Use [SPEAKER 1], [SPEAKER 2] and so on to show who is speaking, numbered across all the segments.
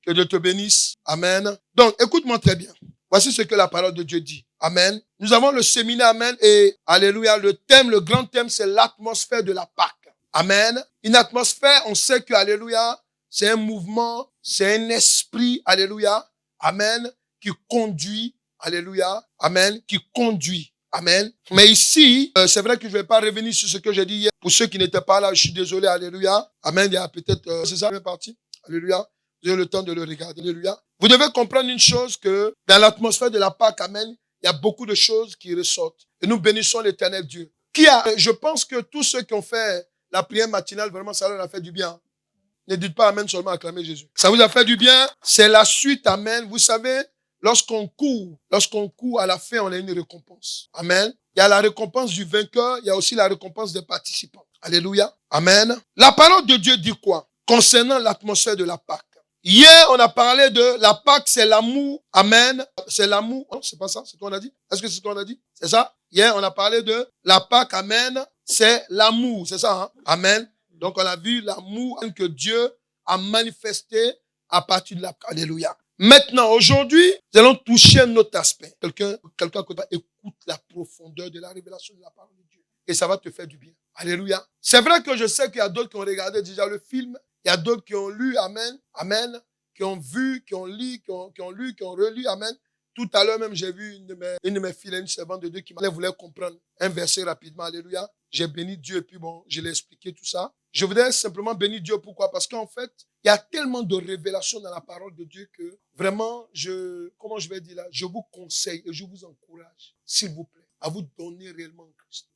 [SPEAKER 1] Que Dieu te bénisse. Amen. Donc, écoute-moi très bien. Voici ce que la parole de Dieu dit. Amen. Nous avons le séminaire, amen, et alléluia, le thème, le grand thème, c'est l'atmosphère de la Pâque. Amen. Une atmosphère, on sait que, alléluia, c'est un mouvement, c'est un esprit, alléluia, amen, qui conduit, alléluia, amen, qui conduit. Amen. Mais ici, c'est vrai que je ne vais pas revenir sur ce que j'ai dit hier. Pour ceux qui n'étaient pas là, je suis désolé, alléluia. Amen. Il y a peut-être, c'est ça, la partie. Alléluia. Vous avez le temps de le regarder. Alléluia. Vous devez comprendre une chose que dans l'atmosphère de la Pâque, amen, il y a beaucoup de choses qui ressortent. Et nous bénissons l'Éternel Dieu. Je pense que tous ceux qui ont fait la prière matinale, vraiment, ça leur a fait du bien. Ne dites pas amen seulement acclamer Jésus. Ça vous a fait du bien. C'est la suite, amen. Vous savez, lorsqu'on court à la fin, on a une récompense. Amen. Il y a la récompense du vainqueur, il y a aussi la récompense des participants. Alléluia. Amen. La parole de Dieu dit quoi? Concernant l'atmosphère de la Pâque. Hier, on a parlé de la Pâque, c'est l'amour. Amen. C'est l'amour. Non, c'est pas ça, c'est ce qu'on a dit. Est-ce que c'est ce qu'on a dit? C'est ça? Hier, on a parlé de la Pâque. Amen. C'est l'amour. C'est ça, hein? Amen. Donc, on a vu l'amour que Dieu a manifesté à partir de la Pâque. Alléluia. Maintenant, aujourd'hui, nous allons toucher un autre aspect. Quelqu'un écoute la profondeur de la révélation de la parole de Dieu. Et ça va te faire du bien. Alléluia. C'est vrai que je sais qu'il y a d'autres qui ont regardé déjà le film. Il y a d'autres qui ont lu, amen, amen, qui ont vu, qui ont lu, qui ont lu, qui ont relu, amen. Tout à l'heure même, j'ai vu une de mes filles, une servante de Dieu qui voulait comprendre un verset rapidement, alléluia. J'ai béni Dieu et puis bon, je l'ai expliqué tout ça. Je voudrais simplement bénir Dieu, pourquoi? Parce qu'en fait, il y a tellement de révélations dans la parole de Dieu que vraiment, je vous conseille et je vous encourage, s'il vous plaît, à vous donner réellement en Christ.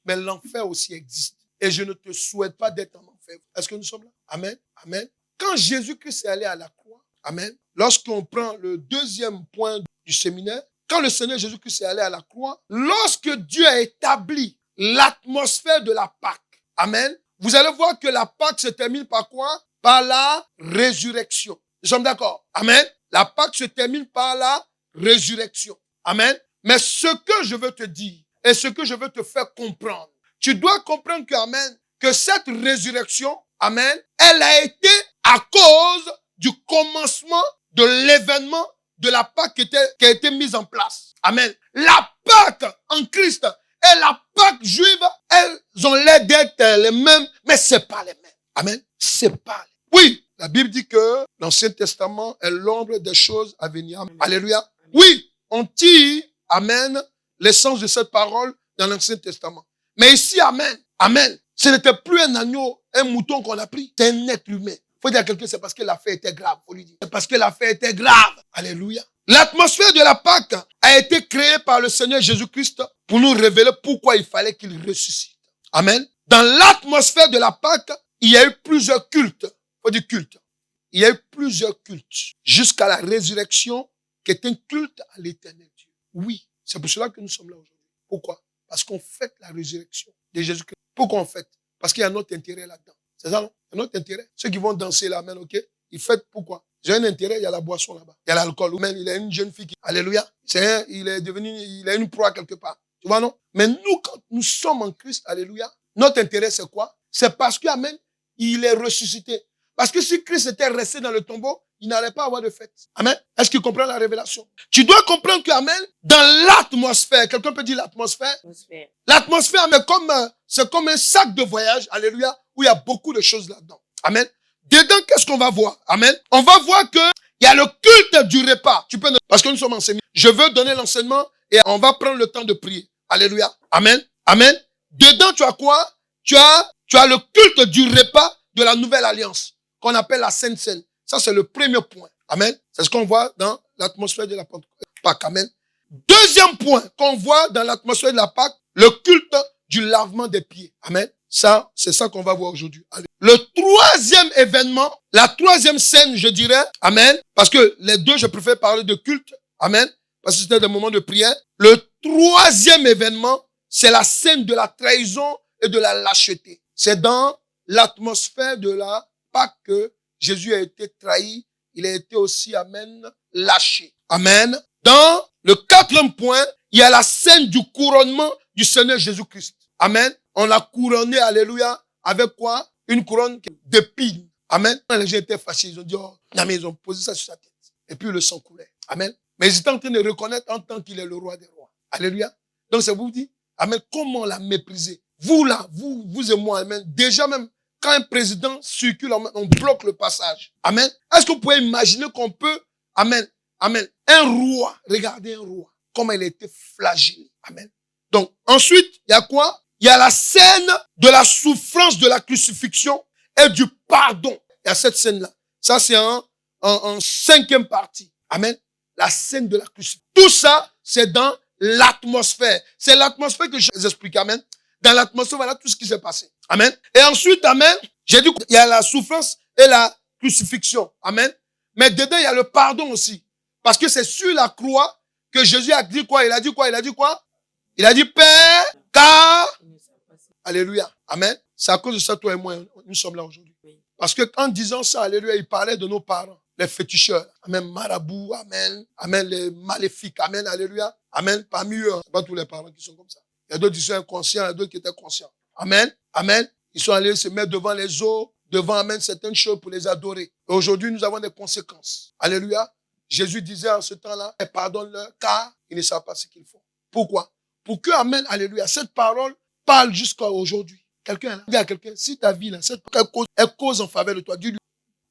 [SPEAKER 1] Mais l'enfer aussi existe. Et je ne te souhaite pas d'être en enfer. Est-ce que nous sommes là? Amen. Amen. Quand Jésus-Christ est allé à la croix, amen, lorsqu'on prend le deuxième point du séminaire, quand le Seigneur Jésus-Christ est allé à la croix, lorsque Dieu a établi l'atmosphère de la Pâque, amen, vous allez voir que la Pâque se termine par quoi? Par la résurrection. Nous sommes d'accord? Amen. La Pâque se termine par la résurrection. Amen. Mais ce que je veux te dire et ce que je veux te faire comprendre, tu dois comprendre que, amen, que cette résurrection, amen, elle a été à cause du commencement de l'événement de la Pâque qui a été mise en place. Amen. La Pâque en Christ et la Pâque juive, elles ont l'air d'être les mêmes, mais c'est pas les mêmes. Amen. C'est pas les mêmes. Oui, la Bible dit que l'Ancien Testament est l'ombre des choses à venir. Amen. Alléluia. Oui, on tire, amen, l'essence de cette parole dans l'Ancien Testament. Mais ici, amen, amen, ce n'était plus un agneau, un mouton qu'on a pris, c'est un être humain. Faut dire à quelqu'un, c'est parce que l'affaire était grave, faut lui dire. C'est parce que l'affaire était grave. Alléluia. L'atmosphère de la Pâque a été créée par le Seigneur Jésus-Christ pour nous révéler pourquoi il fallait qu'il ressuscite. Amen. Dans l'atmosphère de la Pâque, il y a eu plusieurs cultes. Faut dire culte. Il y a eu plusieurs cultes jusqu'à la résurrection qui est un culte à l'Éternel Dieu. Oui, c'est pour cela que nous sommes là aujourd'hui. Pourquoi? Parce qu'on fête la résurrection de Jésus-Christ. Pourquoi on fête? Parce qu'il y a un autre intérêt là-dedans. C'est ça, non? Un autre intérêt. Ceux qui vont danser là, amen, ok? Ils fêtent pourquoi? J'ai un intérêt, il y a la boisson là-bas. Il y a l'alcool. Ou même, il y a une jeune fille qui, alléluia, il a une proie quelque part. Tu vois, non? Mais nous, quand nous sommes en Christ, alléluia, notre intérêt, c'est quoi? C'est parce que, amen, il est ressuscité. Parce que si Christ était resté dans le tombeau, il n'allait pas avoir de fête. Amen. Est-ce qu'il comprend la révélation? Tu dois comprendre que, amen, dans l'atmosphère, quelqu'un peut dire l'atmosphère? L'atmosphère, mais c'est comme un sac de voyage, alléluia, où il y a beaucoup de choses là-dedans. Amen. Dedans, qu'est-ce qu'on va voir? Amen. On va voir que il y a le culte du repas. Parce que nous sommes enseignés. Je veux donner l'enseignement et on va prendre le temps de prier. Alléluia. Amen. Amen. Dedans, tu as quoi? Tu as le culte du repas de la nouvelle alliance, qu'on appelle la Sainte Seine. Ça, c'est le premier point. Amen. C'est ce qu'on voit dans l'atmosphère de la Pâque. Amen. Deuxième point qu'on voit dans l'atmosphère de la Pâque, le culte du lavement des pieds. Amen. Ça, c'est ça qu'on va voir aujourd'hui. Le troisième événement, la troisième scène, je dirais, amen, parce que les deux, je préfère parler de culte, amen, parce que c'était des moments de prière. Le troisième événement, c'est la scène de la trahison et de la lâcheté. C'est dans l'atmosphère de la Pâque que Jésus a été trahi, il a été aussi, amen, lâché. Amen. Dans le quatrième point, il y a la scène du couronnement du Seigneur Jésus-Christ. Amen. On l'a couronné, alléluia, avec quoi? Une couronne d'épines. Amen. Quand les gens étaient fâchés, ils ont dit, oh, non, mais ils ont posé ça sur sa tête. Et puis le sang coulait. Amen. Mais ils étaient en train de reconnaître en tant qu'il est le roi des rois. Alléluia. Donc ça vous dit, amen, comment la mépriser? Vous là, vous et moi, amen. Déjà même, quand un président circule, on bloque le passage. Amen. Est-ce que vous pouvez imaginer qu'on peut, amen, amen, un roi, regardez un roi, comment il a été flagellé. Amen. Donc, ensuite, il y a quoi? Il y a la scène de la souffrance de la crucifixion et du pardon. Il y a cette scène-là. Ça, c'est en cinquième partie. Amen. La scène de la crucifixion. Tout ça, c'est dans l'atmosphère. C'est l'atmosphère que je vous explique. Amen. Dans l'atmosphère, voilà tout ce qui s'est passé. Amen. Et ensuite, amen, j'ai dit qu'il y a la souffrance et la crucifixion. Amen. Mais dedans, il y a le pardon aussi. Parce que c'est sur la croix que Jésus a dit quoi? Il a dit quoi? Il a dit quoi? Il a dit, Père, car... Alléluia. Amen. C'est à cause de ça, toi et moi, nous sommes là aujourd'hui. Parce que en disant ça, alléluia, il parlait de nos parents, les féticheurs. Amen. Marabout, amen. Amen. Les maléfiques. Amen. Alléluia. Amen. Parmi eux, c'est pas tous les parents qui sont comme ça. Il y a d'autres qui sont inconscients, il y a d'autres qui étaient conscients. Amen. Amen. Ils sont allés se mettre devant les eaux, devant, amen, certaines choses pour les adorer. Et aujourd'hui, nous avons des conséquences. Alléluia. Jésus disait en ce temps-là, pardonne-leur, car ils ne savent pas ce qu'ils font. Pourquoi? Pour que, amen, alléluia, cette parole parle jusqu'à aujourd'hui. Quelqu'un là, dis à quelqu'un, si ta vie là, cette parole est cause en faveur de toi, dis-lui.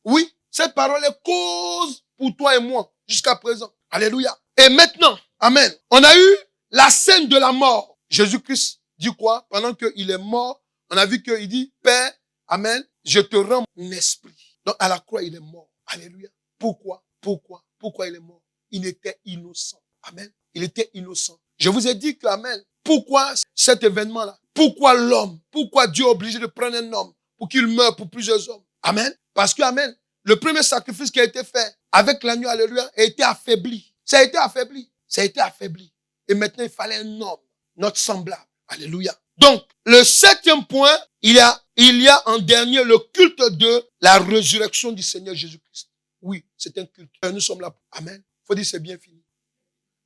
[SPEAKER 1] Oui, cette parole est cause pour toi et moi, jusqu'à présent. Alléluia. Et maintenant, amen, on a eu la scène de la mort. Jésus-Christ dit quoi? Pendant qu'il est mort, on a vu qu'il dit, Père, amen, je te rends mon esprit. Donc à la croix, il est mort. Alléluia. Pourquoi? Pourquoi il est mort? Il était innocent. Amen. Il était innocent. Je vous ai dit que, amen, pourquoi cet événement-là? Pourquoi l'homme? Pourquoi Dieu est obligé de prendre un homme pour qu'il meure pour plusieurs hommes? Amen. Parce que, amen, le premier sacrifice qui a été fait avec l'agneau, alléluia, a été affaibli. Ça a été affaibli. Ça a été affaibli. Et maintenant, il fallait un homme, notre semblable. Alléluia. Donc, le septième point, il y a en dernier le culte de la résurrection du Seigneur Jésus-Christ. Oui, c'est un culte. Nous sommes là. Amen. Faut dire c'est bien fini.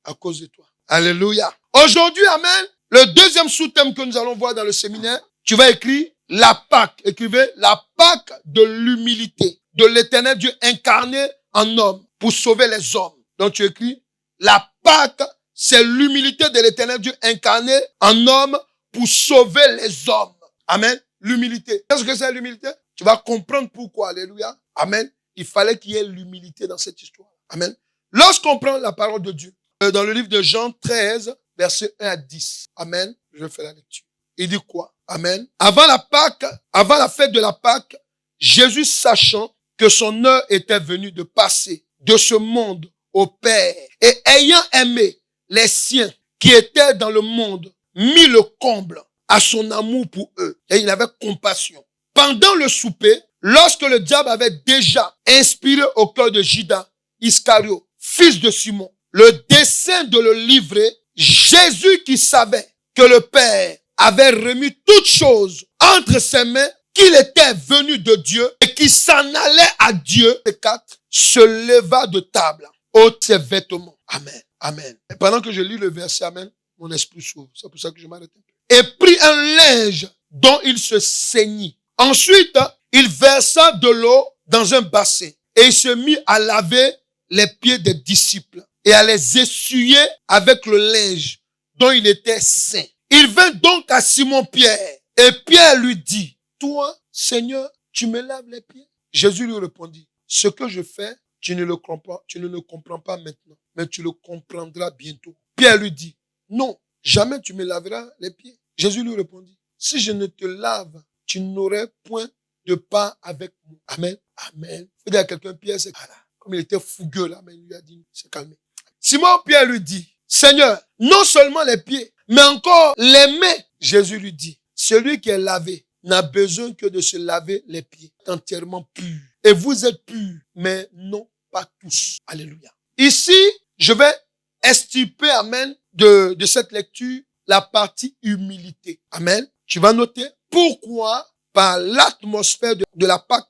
[SPEAKER 1] À cause de toi. Alléluia. Aujourd'hui, amen, le deuxième sous-thème que nous allons voir dans le séminaire, tu vas écrire la Pâque. Écrivez la Pâque de l'humilité, de l'éternel Dieu incarné en homme pour sauver les hommes. Donc tu écris la Pâque, c'est l'humilité de l'éternel Dieu incarné en homme pour sauver les hommes. Amen. L'humilité. Qu'est-ce que c'est l'humilité? Tu vas comprendre pourquoi. Alléluia. Amen. Il fallait qu'il y ait l'humilité dans cette histoire. Amen. Lorsqu'on prend la parole de Dieu, dans le livre de Jean 13, versets 1 à 10. Amen. Je fais la lecture. Il dit quoi? Amen. Avant la Pâque, avant la fête de la Pâque, Jésus, sachant que son heure était venue de passer de ce monde au Père, et ayant aimé les siens qui étaient dans le monde, mit le comble à son amour pour eux. Et il avait compassion. Pendant le souper, lorsque le diable avait déjà inspiré au cœur de Judas Iscariote, fils de Simon, le dessein de le livrer, Jésus qui savait que le Père avait remis toutes choses entre ses mains, qu'il était venu de Dieu et qu'il s'en allait à Dieu, les quatre, se leva de table, ôte ses vêtements. Amen. Amen. Et pendant que je lis le verset, amen, mon esprit s'ouvre. C'est pour ça que je m'arrête un peu. Et prit un linge dont il se ceignit. Ensuite, il versa de l'eau dans un bassin et il se mit à laver les pieds des disciples et à les essuyer avec le linge dont il était saint. Il vint donc à Simon-Pierre et Pierre lui dit, toi, Seigneur, tu me laves les pieds? Jésus lui répondit, ce que je fais, tu ne le comprends pas maintenant, mais tu le comprendras bientôt. Pierre lui dit, non, jamais tu me laveras les pieds. Jésus lui répondit, si je ne te lave, tu n'aurais point de part avec moi. Amen. Amen. Il faut dire à quelqu'un, Pierre, c'est comme il était fougueux là, mais il lui a dit, c'est calmé. Simon Pierre lui dit, Seigneur, non seulement les pieds, mais encore les mains. Jésus lui dit, celui qui est lavé n'a besoin que de se laver les pieds, entièrement pur. Et vous êtes purs, mais non pas tous. Alléluia. Ici, je vais extirper, amen, de cette lecture, la partie humilité. Amen. Tu vas noter pourquoi, par l'atmosphère de la Pâque,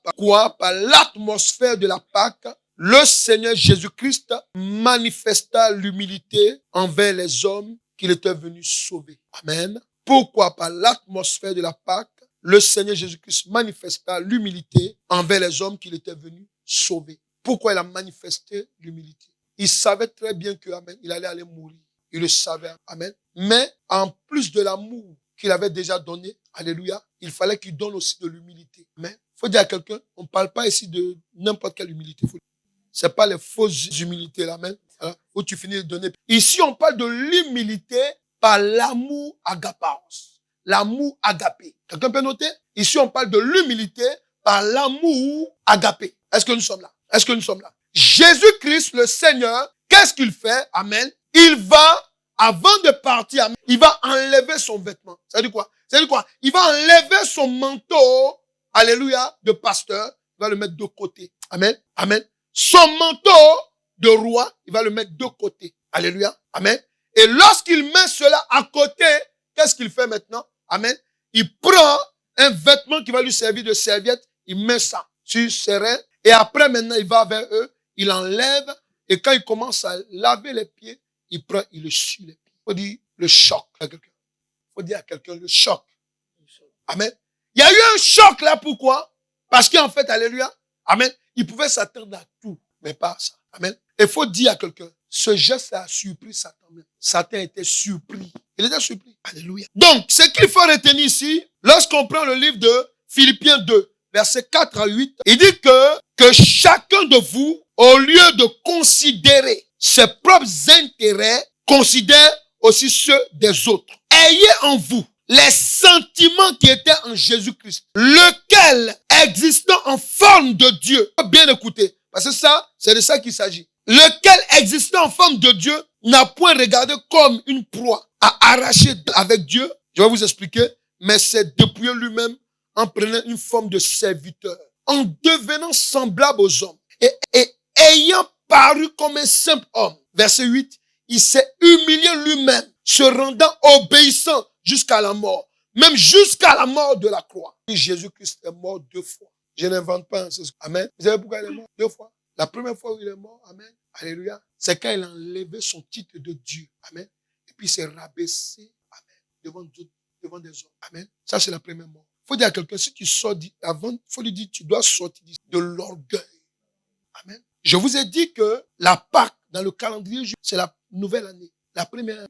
[SPEAKER 1] par l'atmosphère de la Pâque, le Seigneur Jésus-Christ manifesta l'humilité envers les hommes qu'il était venu sauver. Amen. Pourquoi, par l'atmosphère de la Pâque, le Seigneur Jésus-Christ manifesta l'humilité envers les hommes qu'il était venu sauver. Pourquoi il a manifesté l'humilité? Il savait très bien que, amen, il allait mourir. Il le savait, amen. Mais en plus de l'amour qu'il avait déjà donné, alléluia, il fallait qu'il donne aussi de l'humilité. Mais il faut dire à quelqu'un, on ne parle pas ici de n'importe quelle humilité. Ce n'est pas les fausses humilités, là même, hein, où tu finis de donner. Ici, on parle de l'humilité par l'amour agapaos. L'amour agapé. Quelqu'un peut noter? Ici, on parle de l'humilité par l'amour agapé. Est-ce que nous sommes là? Est-ce que nous sommes là? Jésus-Christ, le Seigneur, qu'est-ce qu'il fait? Amen. Il va, avant de partir, amen, il va enlever son vêtement. Ça veut dire quoi? Ça veut dire quoi? Il va enlever son manteau, alléluia, de pasteur. Il va le mettre de côté. Amen. Amen. Son manteau de roi, il va le mettre de côté. Alléluia. Amen. Et lorsqu'il met cela à côté, qu'est-ce qu'il fait maintenant? Amen. Il prend un vêtement qui va lui servir de serviette, il met ça sur ses reins, et après maintenant il va vers eux, il enlève, et quand il commence à laver les pieds, il prend, il le suit les pieds. Il faut dire le choc à quelqu'un. Il faut dire à quelqu'un le choc. Amen. Il y a eu un choc là, pourquoi? Parce qu'en fait, alléluia, amen, il pouvait s'attendre à tout, mais pas à ça. Amen. Il faut dire à quelqu'un, ce geste a surpris Satan. Satan était surpris. Il était surpris. Alléluia. Donc, ce qu'il faut retenir ici, lorsqu'on prend le livre de Philippiens 2, versets 4 à 8, il dit que chacun de vous, au lieu de considérer ses propres intérêts, considère aussi ceux des autres. Ayez en vous les sentiments qui étaient en Jésus-Christ, lequel, existant en forme de Dieu, bien écouter, parce que ça, c'est de ça qu'il s'agit, lequel, existant en forme de Dieu, n'a point regardé comme une proie à arracher avec Dieu, je vais vous expliquer, mais c'est dépouiller lui-même en prenant une forme de serviteur, en devenant semblable aux hommes, et ayant paru comme un simple homme. Verset 8, il s'est humilié lui-même, se rendant obéissant jusqu'à la mort, même jusqu'à la mort de la croix. Jésus-Christ est mort 2 fois. Je n'invente pas. Amen. Vous savez pourquoi il est mort 2 fois? La première fois où il est mort, amen, alléluia, c'est quand il a enlevé son titre de Dieu. Amen. Et puis il s'est rabaissé, amen, devant Dieu, devant des hommes. Amen. Ça, c'est la première mort. Il faut dire à quelqu'un, si tu sors avant, il faut lui dire, tu dois sortir de l'orgueil. Amen. Je vous ai dit que la Pâque, dans le calendrier, c'est la nouvelle année.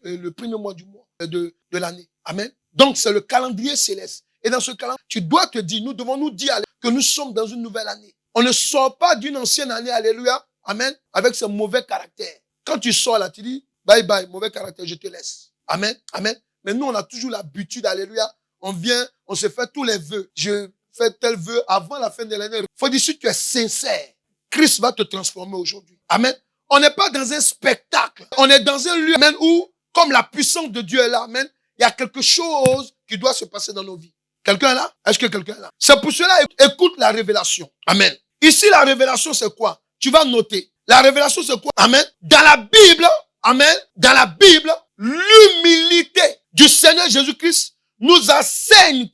[SPEAKER 1] Le premier mois du mois de l'année. Amen. Donc, c'est le calendrier céleste. Et dans ce calendrier, tu dois te dire, nous devons nous dire que nous sommes dans une nouvelle année. On ne sort pas d'une ancienne année, alléluia, amen, avec ce mauvais caractère. Quand tu sors là, tu dis, bye bye, mauvais caractère, je te laisse. Amen, amen. Mais nous, on a toujours l'habitude, alléluia, on vient, on se fait tous les vœux. Je fais tel vœu avant la fin de l'année. Il faut dire, si tu es sincère, Christ va te transformer aujourd'hui. Amen. On n'est pas dans un spectacle. On est dans un lieu, amen, où, comme la puissance de Dieu est là, amen, il y a quelque chose qui doit se passer dans nos vies. Quelqu'un est là? Est-ce que quelqu'un est là? C'est pour cela, écoute la révélation. Amen. Ici, la révélation, c'est quoi? Tu vas noter. La révélation, c'est quoi? Amen. Dans la Bible, amen, dans la Bible, l'humilité du Seigneur Jésus-Christ nous enseigne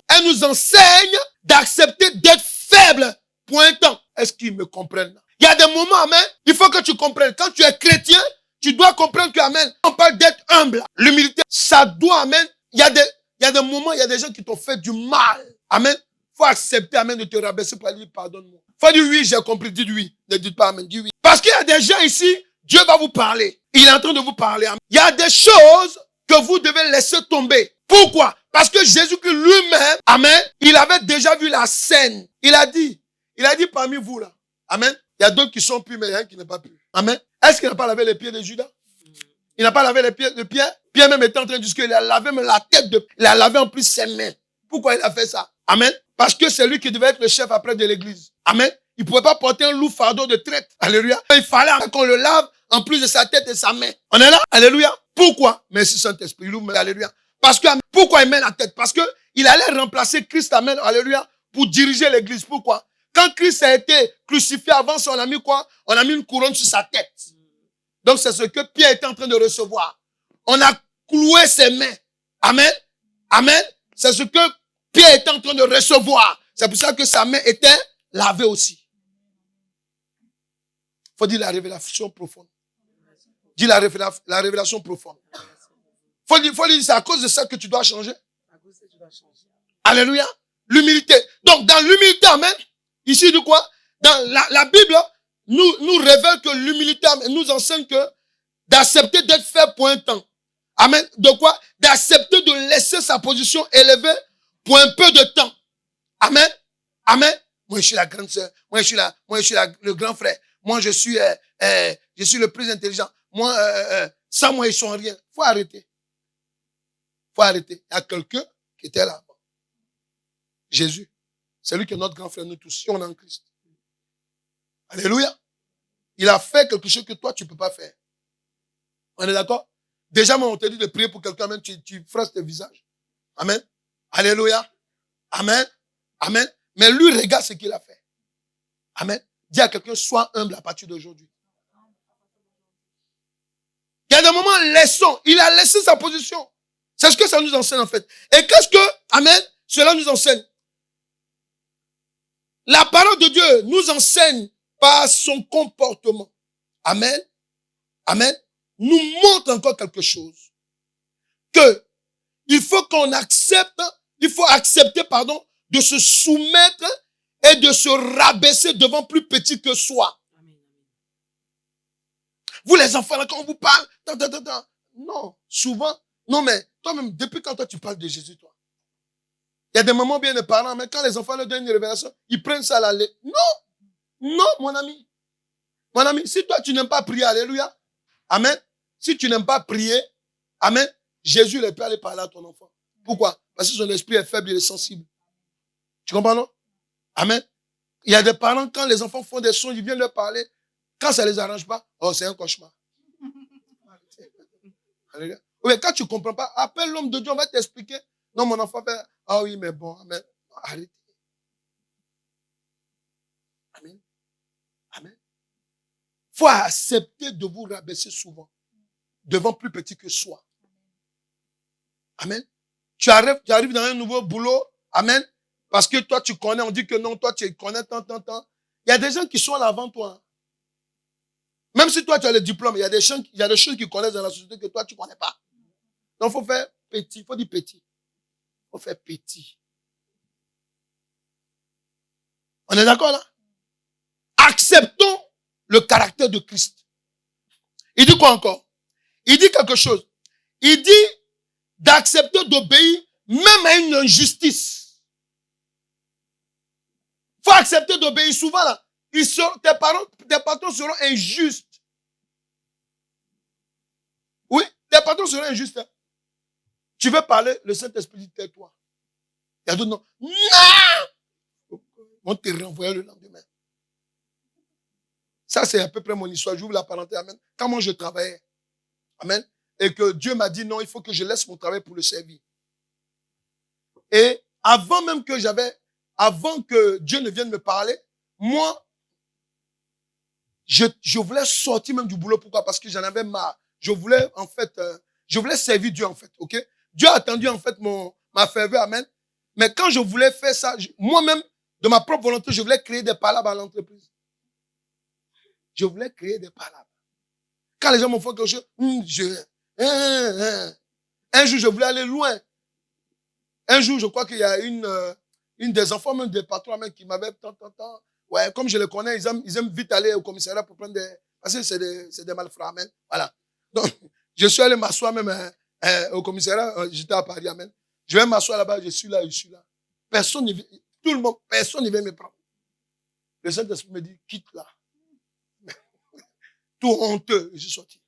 [SPEAKER 1] d'accepter d'être faible pour un temps. Est-ce qu'ils me comprennent là? Il y a des moments, amen, il faut que tu comprennes. Quand tu es chrétien, tu dois comprendre que, amen, on parle d'être humble. L'humilité, ça doit, amen, il y a des moments, il y a des gens qui t'ont fait du mal. Amen. Faut accepter, amen, de te rabaisser pour dire pardonne-moi. Faut dire oui, j'ai compris, dites oui. Ne dites pas amen, dis oui. Parce qu'il y a des gens ici, Dieu va vous parler. Il est en train de vous parler. Amen. Il y a des choses que vous devez laisser tomber. Pourquoi? Parce que Jésus-Christ lui-même, amen, il avait déjà vu la scène. Il a dit parmi vous là, amen, il y a d'autres qui sont purs, mais il y a un qui n'est pas pur. Amen. Est-ce qu'il n'a pas lavé les pieds de Judas? Il n'a pas lavé les pieds de Pierre? Pierre même était en train de dire qu'il a lavé même la tête il a lavé en plus ses mains. Pourquoi il a fait ça? Amen. Parce que c'est lui qui devait être le chef après de l'église. Amen. Il ne pouvait pas porter un lourd fardeau de traite. Alléluia. Il fallait qu'on le lave en plus de sa tête et sa main. On est là? Alléluia. Pourquoi? Merci Saint-Esprit. Alléluia. Parce que, pourquoi il met la tête? Parce que il allait remplacer Christ, amen, alléluia, pour diriger l'église. Pourquoi? Quand Christ a été crucifié avant, on a mis quoi? On a mis une couronne sur sa tête. Donc c'est ce que Pierre était en train de recevoir. On a cloué ses mains. Amen. Amen. C'est ce que Pierre était en train de recevoir. C'est pour ça que sa main était lavée aussi. Il faut dire la révélation profonde. Dis la révélation profonde. Faut dire, c'est à cause de ça que tu dois changer. Alléluia. L'humilité. Donc, dans l'humilité, amen, ici, de quoi? Dans la Bible, nous révèle que l'humilité nous enseigne que d'accepter d'être fait pour un temps. Amen. De quoi? D'accepter de laisser sa position élevée pour un peu de temps. Amen. Amen. Moi, je suis la grande sœur. Moi, je suis le grand frère. Moi, je suis le plus intelligent. Moi, sans moi, ils sont rien. Faut arrêter. Faut arrêter. Il y a quelqu'un qui était là. Jésus. C'est lui qui est notre grand frère, nous tous. Si on est en Christ. Alléluia. Il a fait quelque chose que toi, tu ne peux pas faire. On est d'accord? Déjà, moi, on te dit de prier pour quelqu'un, même tu froisses tes visages. Amen. Alléluia. Amen. Amen. Mais lui, regarde ce qu'il a fait. Amen. Dis à quelqu'un, sois humble à partir d'aujourd'hui. Il y a des moments, laissons. Il a laissé sa position. C'est ce que ça nous enseigne, en fait. Et qu'est-ce que, amen, cela nous enseigne? La parole de Dieu nous enseigne par son comportement. Amen. Amen. Nous montre encore quelque chose. Que il faut qu'on accepte, de se soumettre et de se rabaisser devant plus petit que soi. Vous les enfants, là, quand on vous parle, non, souvent, non mais, toi-même, depuis quand toi tu parles de Jésus, toi? Il y a des moments bien de parents, mais quand les enfants leur donnent une révélation, ils prennent ça à la lettre. Non, mon ami. Mon ami, si toi tu n'aimes pas prier, alléluia, amen. Si tu n'aimes pas prier, amen, Jésus il peut aller parler à ton enfant. Pourquoi? Parce que son esprit est faible, il est sensible. Tu comprends, non? Amen. Il y a des parents, quand les enfants font des sons, ils viennent leur parler. Quand ça ne les arrange pas, oh, c'est un cauchemar. Alléluia. Oui, quand tu ne comprends pas, appelle l'homme de Dieu, on va t'expliquer. Non, mon enfant fait, ah oui, mais bon, amen. Arrête. Amen. Amen. Il faut accepter de vous rabaisser souvent. Devant plus petit que soi. Amen. Tu arrives dans un nouveau boulot. Amen. Parce que toi, tu connais, on dit que non, toi, tu connais tant. Il y a des gens qui sont là avant toi. Même si toi, tu as le diplôme, il y a des choses qu'ils connaissent dans la société que toi, tu ne connais pas. Donc, il faut faire petit. Il faut dire petit. Il faut faire petit. On est d'accord là? Acceptons le caractère de Christ. Il dit quoi encore? Il dit quelque chose. Il dit d'accepter d'obéir même à une injustice. Il faut accepter d'obéir. Souvent là, tes patrons seront injustes. Oui, tes patrons seront injustes. Hein. Tu veux parler, le Saint-Esprit dit tais-toi. Il y a d'autres non. Non! On te renvoie le lendemain. Ça, c'est à peu près mon histoire. J'ouvre la parenthèse. Amen. Quand moi je travaillais. Amen. Et que Dieu m'a dit non, il faut que je laisse mon travail pour le servir. Et avant que Dieu ne vienne me parler, moi, je voulais sortir même du boulot. Pourquoi? Parce que j'en avais marre. Je voulais servir Dieu en fait. Ok? Dieu a attendu en fait ma ferveur. Amen. Mais quand je voulais faire ça, moi-même, de ma propre volonté, je voulais créer des palabres à l'entreprise. Je voulais créer des palabres. Quand les gens m'ont fait quelque chose, un jour, je voulais aller loin. Un jour, je crois qu'il y a une des enfants, même des patrons, même, qui m'avait ouais, comme je les connais, ils aiment vite aller au commissariat pour prendre parce que c'est des malfrats, amen. Voilà. Donc, je suis allé m'asseoir même au commissariat, j'étais à Paris, amen. Je vais m'asseoir là-bas, je suis là. Personne ne vient me prendre. Le Saint-Esprit me dit, quitte là. Tout honteux, je suis sorti.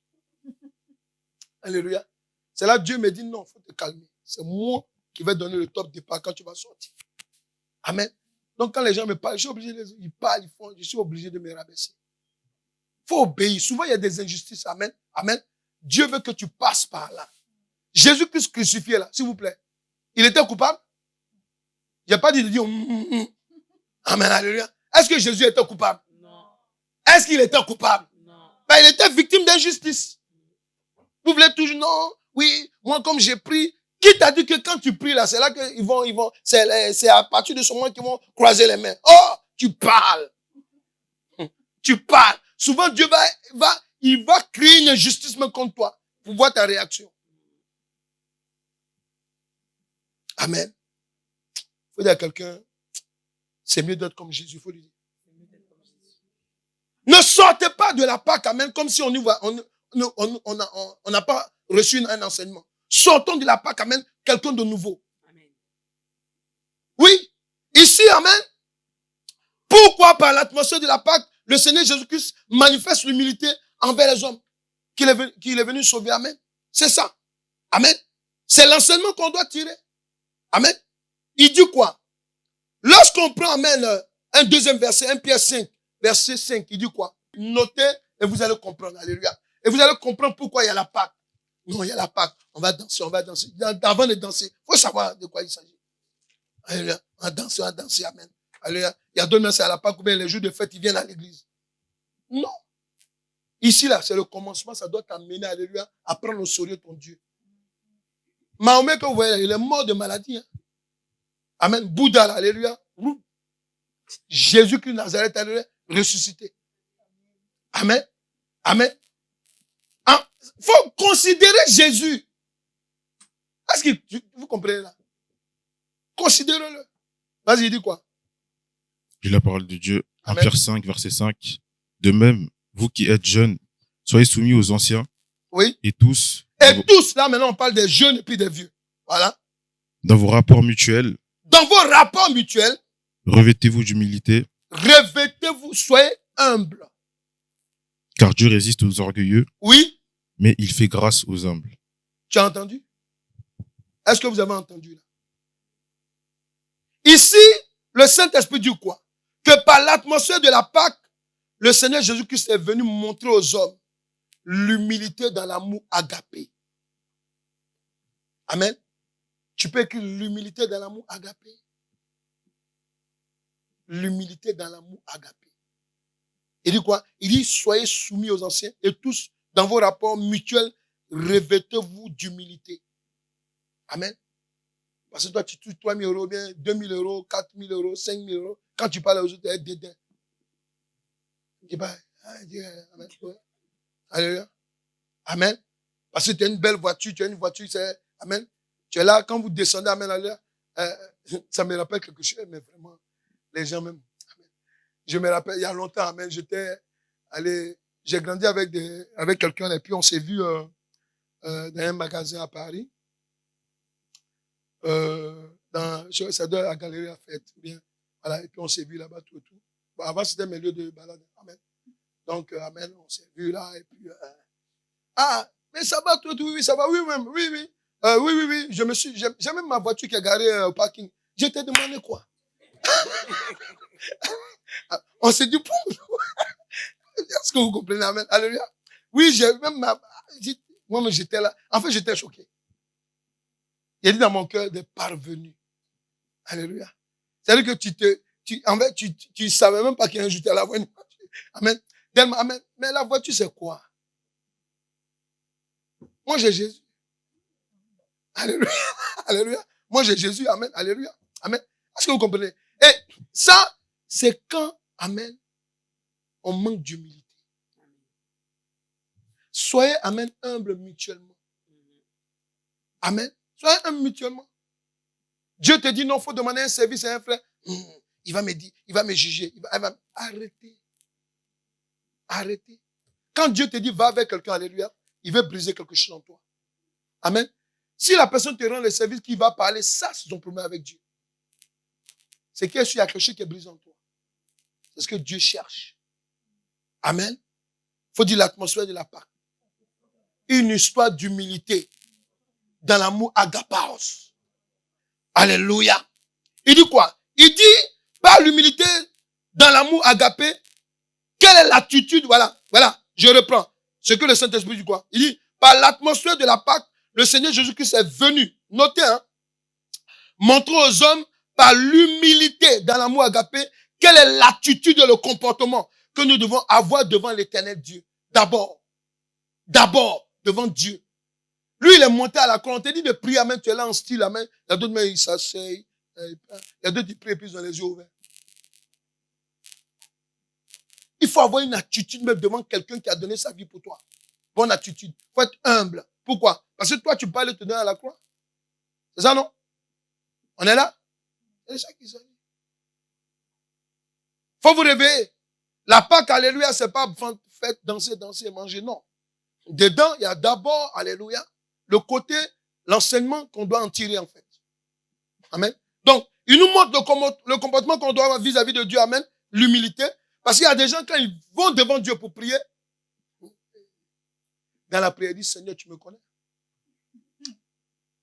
[SPEAKER 1] Alléluia. C'est là que Dieu me dit, non, il faut te calmer. C'est moi qui vais donner le top départ quand tu vas sortir. Amen. Donc quand les gens me parlent, ils parlent, je suis obligé de me rabaisser. Il faut obéir. Souvent, il y a des injustices. Amen. Amen. Dieu veut que tu passes par là. Jésus-Christ crucifié là, s'il vous plaît. Il était coupable? Il n'y a pas dit de dire, Amen, alléluia. Est-ce que Jésus était coupable?
[SPEAKER 2] Non.
[SPEAKER 1] Est-ce qu'il était coupable?
[SPEAKER 2] Non.
[SPEAKER 1] Ben, il était victime d'injustice. Vous voulez toujours, non, oui, moi comme j'ai pris, qui t'a dit que quand tu pries là, c'est là qu'ils vont, c'est à partir de ce moment qu'ils vont croiser les mains. Oh, tu parles. Tu parles. Souvent Dieu il va créer une injustice même contre toi pour voir ta réaction. Amen. faut dire à quelqu'un, c'est mieux d'être comme Jésus, il faut lui dire. Ne sortez pas de la Pâque, amen, comme si on n'a pas reçu un enseignement. Sortons de la Pâque, amen, quelqu'un de nouveau. Amen. Oui, ici, amen. Pourquoi par l'atmosphère de la Pâque, le Seigneur Jésus-Christ manifeste l'humilité envers les hommes qu'il est venu sauver, amen. C'est ça. Amen. C'est l'enseignement qu'on doit tirer. Amen. Il dit quoi? Lorsqu'on prend, amen, un deuxième verset, 1 Pierre 5, verset 5, il dit quoi? Notez et vous allez comprendre. Alléluia. Et vous allez comprendre pourquoi il y a la Pâque. Non, il y a la Pâque. On va danser, on va danser. Avant de danser, il faut savoir de quoi il s'agit. Alléluia. On va danser, amen. Alléluia. Il y a d'autres, c'est à la Pâque ou bien les jours de fête, ils viennent à l'église. Non. Ici, là, c'est le commencement, ça doit t'amener, alléluia, à prendre au sérieux ton Dieu. Mahomet, que vous voyez, il est mort de maladie. Hein. Amen. Bouddha, là, alléluia. Jésus-Christ de Nazareth, alléluia, ressuscité. Amen. Amen. Il faut considérer Jésus. Est-ce que vous comprenez là? Considérez-le. Vas-y, il dit quoi?
[SPEAKER 2] J'ai la parole de Dieu.
[SPEAKER 1] Amen.
[SPEAKER 2] 1 Pierre 5, verset 5. De même, vous qui êtes jeunes, soyez soumis aux anciens.
[SPEAKER 1] Oui.
[SPEAKER 2] Et tous.
[SPEAKER 1] Et tous, là maintenant on parle des jeunes et puis des vieux. Voilà.
[SPEAKER 2] Dans vos rapports mutuels.
[SPEAKER 1] Dans vos rapports mutuels.
[SPEAKER 2] Revêtez-vous d'humilité.
[SPEAKER 1] Revêtez-vous, soyez humbles.
[SPEAKER 2] Car Dieu résiste aux orgueilleux.
[SPEAKER 1] Oui.
[SPEAKER 2] Mais il fait grâce aux humbles.
[SPEAKER 1] Tu as entendu? Est-ce que vous avez entendu là? Ici, le Saint-Esprit dit quoi? Que par l'atmosphère de la Pâque, le Seigneur Jésus-Christ est venu montrer aux hommes l'humilité dans l'amour agapé. Amen. Tu peux écrire l'humilité dans l'amour agapé. L'humilité dans l'amour agapé. Il dit quoi? Il dit, soyez soumis aux anciens et tous, dans vos rapports mutuels, revêtez-vous d'humilité. Amen. Parce que toi, tu touches 3 000 euros, bien 2 000 euros, 4 000 euros, 5 000 euros. Quand tu parles aux autres, tu es dédain. Tu dis pas, amen. Alléluia. Amen. Parce que tu as une belle voiture, c'est, amen. Tu es là, quand vous descendez, amen, alléluia. Ça me rappelle quelque chose, mais vraiment, les gens même. Amen. Je me rappelle, il y a longtemps, amen, j'ai grandi avec quelqu'un, et puis on s'est vu dans un magasin à Paris. Ça doit être la galerie à fête. Bien. Voilà, et puis on s'est vu là-bas tout. Bon, avant, c'était mes lieux de balade. Amen. Donc, amen, on s'est vu là, et puis, mais ça va, tout, oui, ça va, oui, même, oui. Oui, j'ai même ma voiture qui est garée au parking. Je t'ai demandé quoi? On s'est dit, est-ce que vous comprenez, amen, alléluia? Oui, moi, j'étais là. En fait, j'étais choqué. Il a dit dans mon cœur des parvenus. Alléluia. C'est-à-dire que tu savais même pas qu'il y a un jour tu allais avoir une voiture. Amen. Amen. Mais la voiture, c'est quoi? Moi, j'ai Jésus. Alléluia. Alléluia. Moi, j'ai Jésus. Amen. Alléluia. Amen. Est-ce que vous comprenez? Et ça, c'est quand, amen, on manque d'humilité. Soyez, amen, humbles mutuellement. Amen. Soyez humbles mutuellement. Dieu te dit non, il faut demander un service à un frère. Il va me dire, il va me juger. Arrêtez. Arrêtez. Quand Dieu te dit va avec quelqu'un, alléluia, il veut briser quelque chose en toi. Amen. Si la personne te rend le service qui va parler, ça, c'est ton problème avec Dieu. C'est qu'il y a quelque chose qui est brisé en toi. C'est ce que Dieu cherche. Amen. Il faut dire l'atmosphère de la Pâque. Une histoire d'humilité dans l'amour agapaos. Alléluia. Il dit quoi? Il dit, par l'humilité dans l'amour agapé, quelle est l'attitude? Voilà, je reprends. Ce que le Saint-Esprit dit quoi? Il dit, par l'atmosphère de la Pâque, le Seigneur Jésus-Christ est venu. Notez, montrer aux hommes, par l'humilité dans l'amour agapé, quelle est l'attitude et le comportement que nous devons avoir devant l'éternel Dieu. D'abord, devant Dieu. Lui, il est monté à la croix. On te dit de prier, amen, tu es là en style, amen. Il y a d'autres, mais ils s'asseyent. Il y a d'autres qui prient et puis ils ont les yeux ouverts. Il faut avoir une attitude même devant quelqu'un qui a donné sa vie pour toi. Bonne attitude. Il faut être humble. Pourquoi? Parce que toi, tu parles de te donner à la croix. C'est ça, non? On est là? Il y a des gens qui s'ennuient. Faut vous réveiller. La Pâque, alléluia, c'est pas fait danser, danser, manger, non. Dedans, il y a d'abord, alléluia, le côté, l'enseignement qu'on doit en tirer, en fait. Amen. Donc, il nous montre le comportement qu'on doit avoir vis-à-vis de Dieu, amen, l'humilité. Parce qu'il y a des gens, quand ils vont devant Dieu pour prier, dans la prière, ils disent, Seigneur, tu me connais.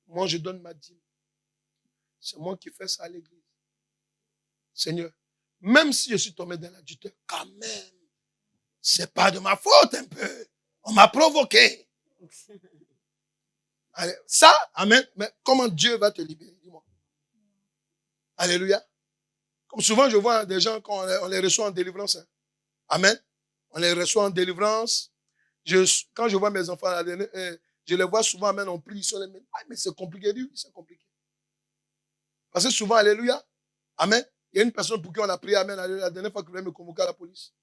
[SPEAKER 1] Moi, je donne ma dîme. C'est moi qui fais ça à l'église. Seigneur, même si je suis tombé dans l'adultère, quand même, c'est pas de ma faute un peu. On m'a provoqué. Allez, ça, amen. Mais comment Dieu va te libérer? Dis-moi. Alléluia. Comme souvent, je vois des gens quand on les reçoit en délivrance. Hein. Amen. On les reçoit en délivrance. Quand je vois mes enfants, je les vois souvent, amen, on prie sur les mains. Ah, mais c'est compliqué, oui, c'est compliqué. Parce que souvent, alléluia, amen, il y a une personne pour qui on a prié, amen, la dernière fois que voulait me convoquer à la police.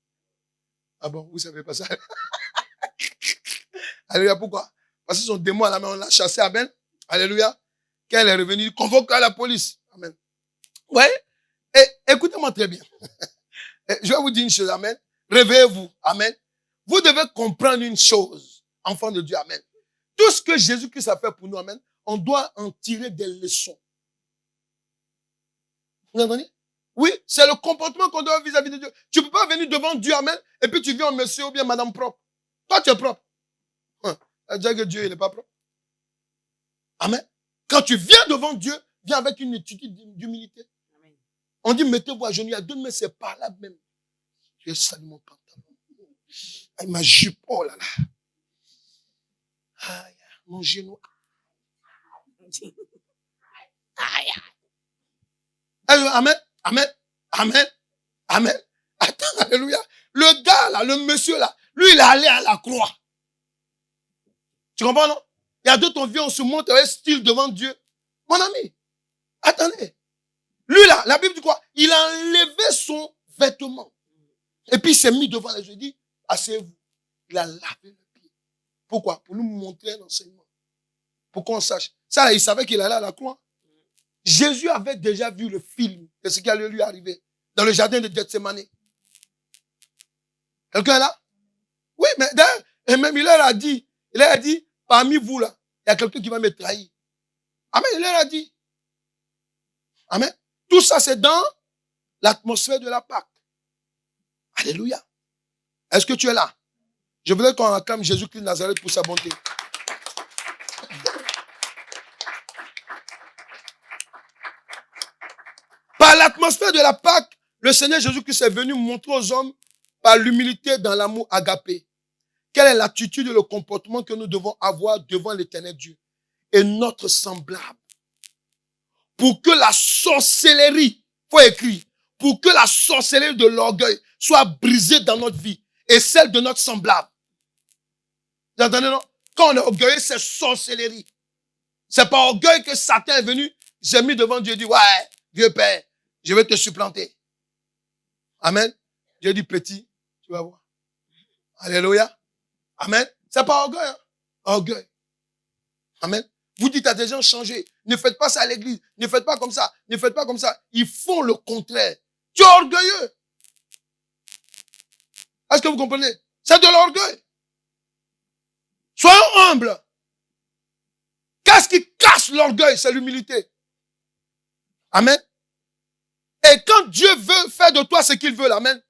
[SPEAKER 1] Ah bon, vous ne savez pas ça? Alléluia, pourquoi? Parce que son démon à la main, on l'a chassé, amen. Alléluia. Quand elle est revenue, il convoque à la police. Amen. Ouais. Et écoutez-moi très bien. Je vais vous dire une chose, amen. Réveillez-vous, amen. Vous devez comprendre une chose, enfant de Dieu, amen. Tout ce que Jésus-Christ a fait pour nous, amen, on doit en tirer des leçons. Vous entendez? Oui, c'est le comportement qu'on doit avoir vis-à-vis de Dieu. Tu ne peux pas venir devant Dieu, amen, et puis tu viens en monsieur ou bien madame propre. Toi, tu es propre. C'est-à-dire que Dieu, il n'est pas propre. Amen. Quand tu viens devant Dieu, viens avec une attitude d'humilité. On dit, mettez-vous à genoux, il y a deux mains, c'est par là même. Je salue mon pantalon. Aïe, ma jupe, oh là là. Aïe, mon genou. Aïe. Amen, amen, amen, amen. Attends, alléluia. Le gars là, le monsieur là, lui il est allé à la croix. Tu comprends, non? Il y a d'autres, on vient, on se monte avec style devant Dieu. Mon ami, attendez. Lui là, la Bible dit quoi? Il a enlevé son vêtement. Et puis il s'est mis devant les yeux. Il dit, asseyez-vous. Il a lavé le pied. Pourquoi? Pour nous montrer l'enseignement. Pour qu'on sache. Ça, il savait qu'il allait à la croix. Jésus avait déjà vu le film de ce qui allait lui arriver dans le jardin de Gethsemane. Quelqu'un est là? Oui, mais et même il leur a dit, parmi vous là, il y a quelqu'un qui va me trahir. Amen, il leur a dit. Amen. Tout ça, c'est dans l'atmosphère de la Pâque. Alléluia. Est-ce que tu es là? Je voudrais qu'on acclame Jésus-Christ de Nazareth pour sa bonté. Par l'atmosphère de la Pâque, le Seigneur Jésus-Christ est venu montrer aux hommes, par l'humilité dans l'amour agapé, quelle est l'attitude et le comportement que nous devons avoir devant l'Éternel Dieu et notre semblable. Pour que la sorcellerie, faut écrire, pour que la sorcellerie de l'orgueil soit brisée dans notre vie et celle de notre semblable. Vous entendez, non? Quand on est orgueilleux, c'est sorcellerie. C'est par orgueil que Satan est venu, il s'est mis devant Dieu et dit, ouais, Dieu Père, je vais te supplanter. Amen. Dieu dit, petit, tu vas voir. Alléluia. Amen. C'est pas orgueil. Hein? Orgueil. Amen. Vous dites à des gens, changez. Ne faites pas ça à l'église. Ne faites pas comme ça. Ne faites pas comme ça. Ils font le contraire. Tu es orgueilleux. Est-ce que vous comprenez? C'est de l'orgueil. Soyons humbles. Qu'est-ce qui cache l'orgueil? C'est l'humilité. Amen. Et quand Dieu veut faire de toi ce qu'il veut, amen,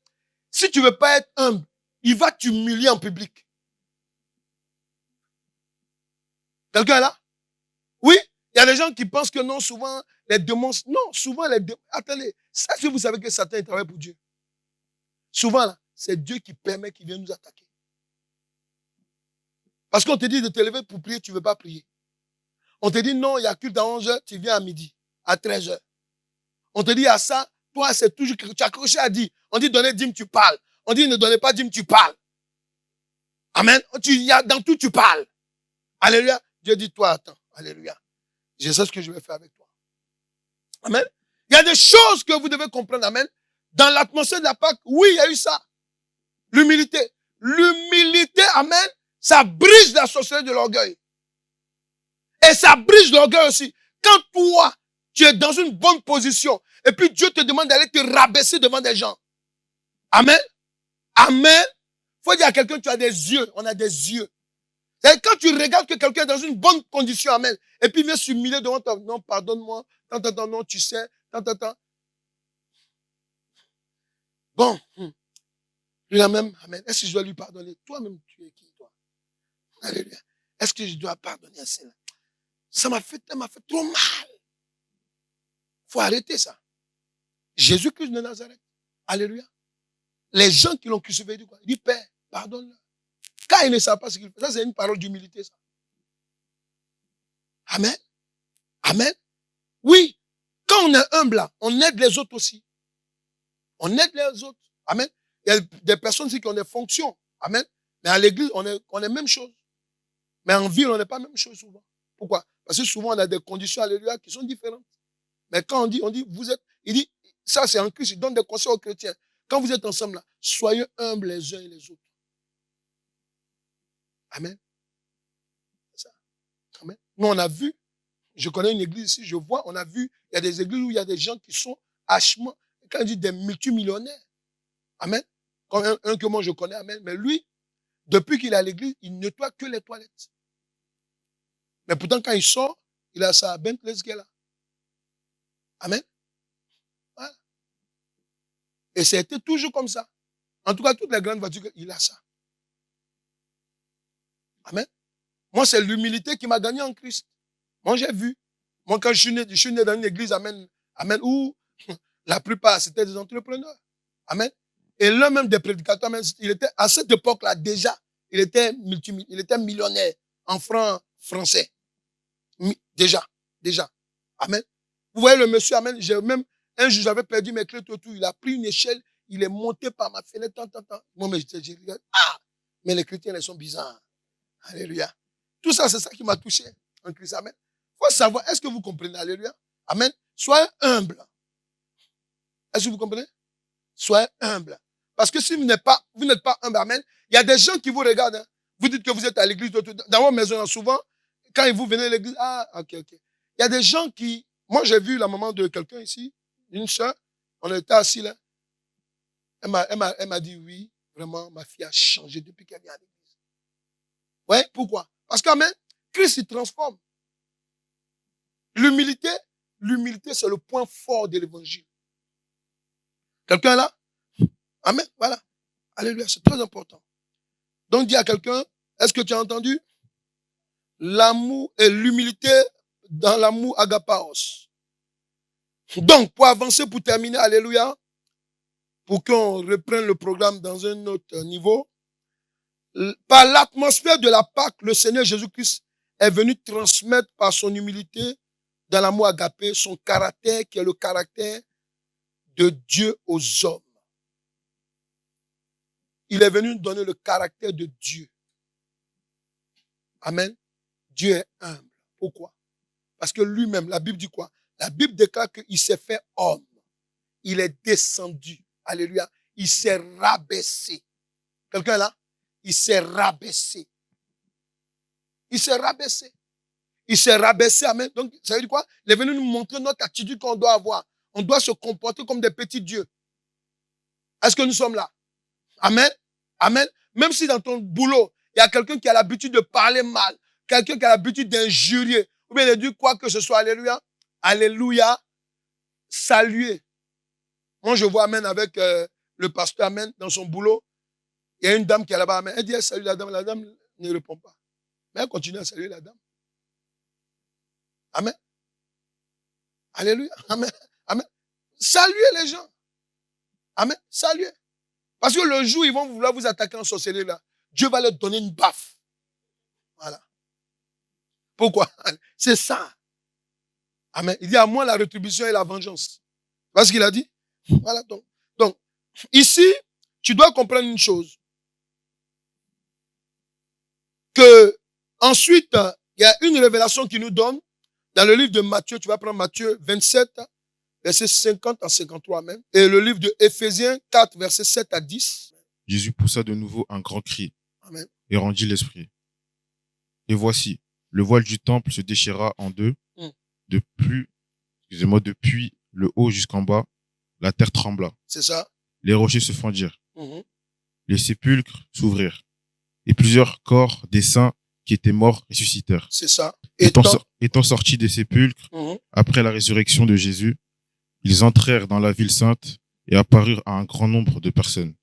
[SPEAKER 1] si tu veux pas être humble, il va t'humilier en public. Quelqu'un est là? Oui, il y a des gens qui pensent que non, souvent, les démons, non, souvent les démons, attendez, ça, si vous savez que Satan travaille pour Dieu. Souvent, là, c'est Dieu qui permet qu'il vienne nous attaquer. Parce qu'on te dit de te lever pour prier, tu ne veux pas prier. On te dit non, il y a culte à 11h, tu viens à midi, à 13h. On te dit à ça, toi, c'est toujours que tu as accroché à dire. On dit donner dîme, tu parles. On dit ne donnez pas dîme, tu parles. Amen. Dans tout, tu parles. Alléluia. Dieu dit, toi, attends. Alléluia. Je sais ce que je vais faire avec toi. Amen. Il y a des choses que vous devez comprendre. Amen. Dans l'atmosphère de la Pâque, oui, il y a eu ça. L'humilité. L'humilité, amen, ça brise la sorcellerie de l'orgueil. Et ça brise l'orgueil aussi. Quand toi, tu es dans une bonne position, Et puis Dieu te demande d'aller te rabaisser devant des gens. Amen. Amen. Faut dire à quelqu'un, tu as des yeux. On a des yeux. C'est quand tu regardes que quelqu'un est dans une bonne condition, amen, et puis il vient s'humilier devant toi, non, pardonne-moi, non, tu sais, Bon, lui a même, amen, est-ce que je dois lui pardonner? Toi-même, tu es qui, toi? Alléluia. Est-ce que je dois pardonner à celle-là? Elle m'a fait trop mal. Faut arrêter ça. Jésus-Christ de Nazareth. Alléluia. Les gens qui l'ont crucifié, ils disent quoi? Il dit, Père, pardonne-le. Quand ils ne savent pas ce qu'il fait, ça c'est une parole d'humilité, ça. Amen. Amen. Oui. Quand on est humble, là, on aide les autres aussi. On aide les autres. Amen. Il y a des personnes aussi qui ont des fonctions. Amen. Mais à l'église, on est même chose. Mais en ville, on n'est pas même chose souvent. Pourquoi? Parce que souvent, on a des conditions, alléluia, qui sont différentes. Mais quand on dit, vous êtes, il dit, ça c'est en Christ, il donne des conseils aux chrétiens. Quand vous êtes ensemble là, soyez humbles les uns et les autres. Amen. C'est ça. Amen. Nous, on a vu, je connais une église ici, je vois, on a vu, il y a des églises où il y a des gens qui sont hachement, quand on dit des multimillionnaires. Amen. Comme un que moi je connais, amen. Mais lui, depuis qu'il est à l'église, il nettoie que les toilettes. Mais pourtant, quand il sort, il a sa Bentley qui est là. Amen. Voilà. Et c'était toujours comme ça. En tout cas, toutes les grandes voitures, il a ça. Amen. Moi, c'est l'humilité qui m'a gagné en Christ. Moi, j'ai vu. Moi, quand je suis né dans une église, amen, amen, où la plupart, c'était des entrepreneurs. Amen. Et l'un même des prédicateurs, amen, il était, à cette époque-là, déjà, il était millionnaire en francs français. Déjà. Amen. Vous voyez le monsieur, amen, un jour, j'avais perdu mes clés, tout, il a pris une échelle, il est monté par ma fenêtre, Moi, mais j'ai regardé, mais les chrétiens, ils sont bizarres. Alléluia. Tout ça, c'est ça qui m'a touché en Christ. Amen. Il faut savoir, est-ce que vous comprenez? Alléluia. Amen. Soyez humble. Est-ce que vous comprenez? Soyez humble. Parce que si vous n'êtes pas humble, amen, il y a des gens qui vous regardent. Hein. Vous dites que vous êtes à l'église. Dans votre maison, souvent, quand vous venez à l'église, ok. Il y a des gens qui... Moi, j'ai vu la maman de quelqu'un ici, une soeur, on était assis là. Elle m'a dit, oui, vraiment, ma fille a changé depuis qu'elle vient à l'église. Ouais, pourquoi? Parce qu'amen, Christ, il transforme. L'humilité, c'est le point fort de l'évangile. Quelqu'un là? Amen, voilà. Alléluia, c'est très important. Donc, dis à quelqu'un, est-ce que tu as entendu? L'amour et l'humilité dans l'amour agapaos. Donc, pour avancer, pour terminer, alléluia, pour qu'on reprenne le programme dans un autre niveau, par l'atmosphère de la Pâque, le Seigneur Jésus-Christ est venu transmettre par son humilité dans l'amour agapé son caractère qui est le caractère de Dieu aux hommes. Il est venu nous donner le caractère de Dieu. Amen. Dieu est humble. Pourquoi? Parce que lui-même, la Bible dit quoi? La Bible déclare qu'il s'est fait homme. Il est descendu. Alléluia. Il s'est rabaissé. Quelqu'un est là? Il s'est rabaissé. Il s'est rabaissé. Il s'est rabaissé. Amen. Donc, ça veut dire quoi? Il est venu nous montrer notre attitude qu'on doit avoir. On doit se comporter comme des petits dieux. Est-ce que nous sommes là? Amen. Amen. Même si dans ton boulot, il y a quelqu'un qui a l'habitude de parler mal, quelqu'un qui a l'habitude d'injurier, ou bien de dire quoi que ce soit, alléluia. Alléluia. Saluer. Moi, je vois, amen, avec le pasteur, amen, dans son boulot. Il y a une dame qui est là-bas, amen. Elle dit, salut la dame ne répond pas. Mais elle continue à saluer la dame. Amen. Alléluia. Amen. Amen. Saluez les gens. Amen. Saluez. Parce que le jour où ils vont vouloir vous attaquer en sorcellerie, là, Dieu va leur donner une baffe. Voilà. Pourquoi? C'est ça. Amen. Il dit à moi la rétribution et la vengeance. Voilà ce qu'il a dit. Voilà donc. Donc, ici, tu dois comprendre une chose. Que, ensuite, il y a une révélation qui nous donne, dans le livre de Matthieu, tu vas prendre Matthieu 27, verset 50 à 53 même, et le livre de Éphésiens 4, verset 7 à 10.
[SPEAKER 2] Jésus poussa de nouveau un grand cri.
[SPEAKER 1] Amen.
[SPEAKER 2] Et rendit l'esprit. Et voici, le voile du temple se déchira en deux, depuis le haut jusqu'en bas, la terre trembla.
[SPEAKER 1] C'est ça.
[SPEAKER 2] Les rochers se fendirent.
[SPEAKER 1] Mhm.
[SPEAKER 2] Les sépulcres s'ouvrirent. Et plusieurs corps des saints qui étaient morts ressuscitèrent.
[SPEAKER 1] C'est ça.
[SPEAKER 2] Étant sortis des sépulcres,
[SPEAKER 1] Mhm.
[SPEAKER 2] après la résurrection de Jésus, ils entrèrent dans la ville sainte et apparurent à un grand nombre de personnes.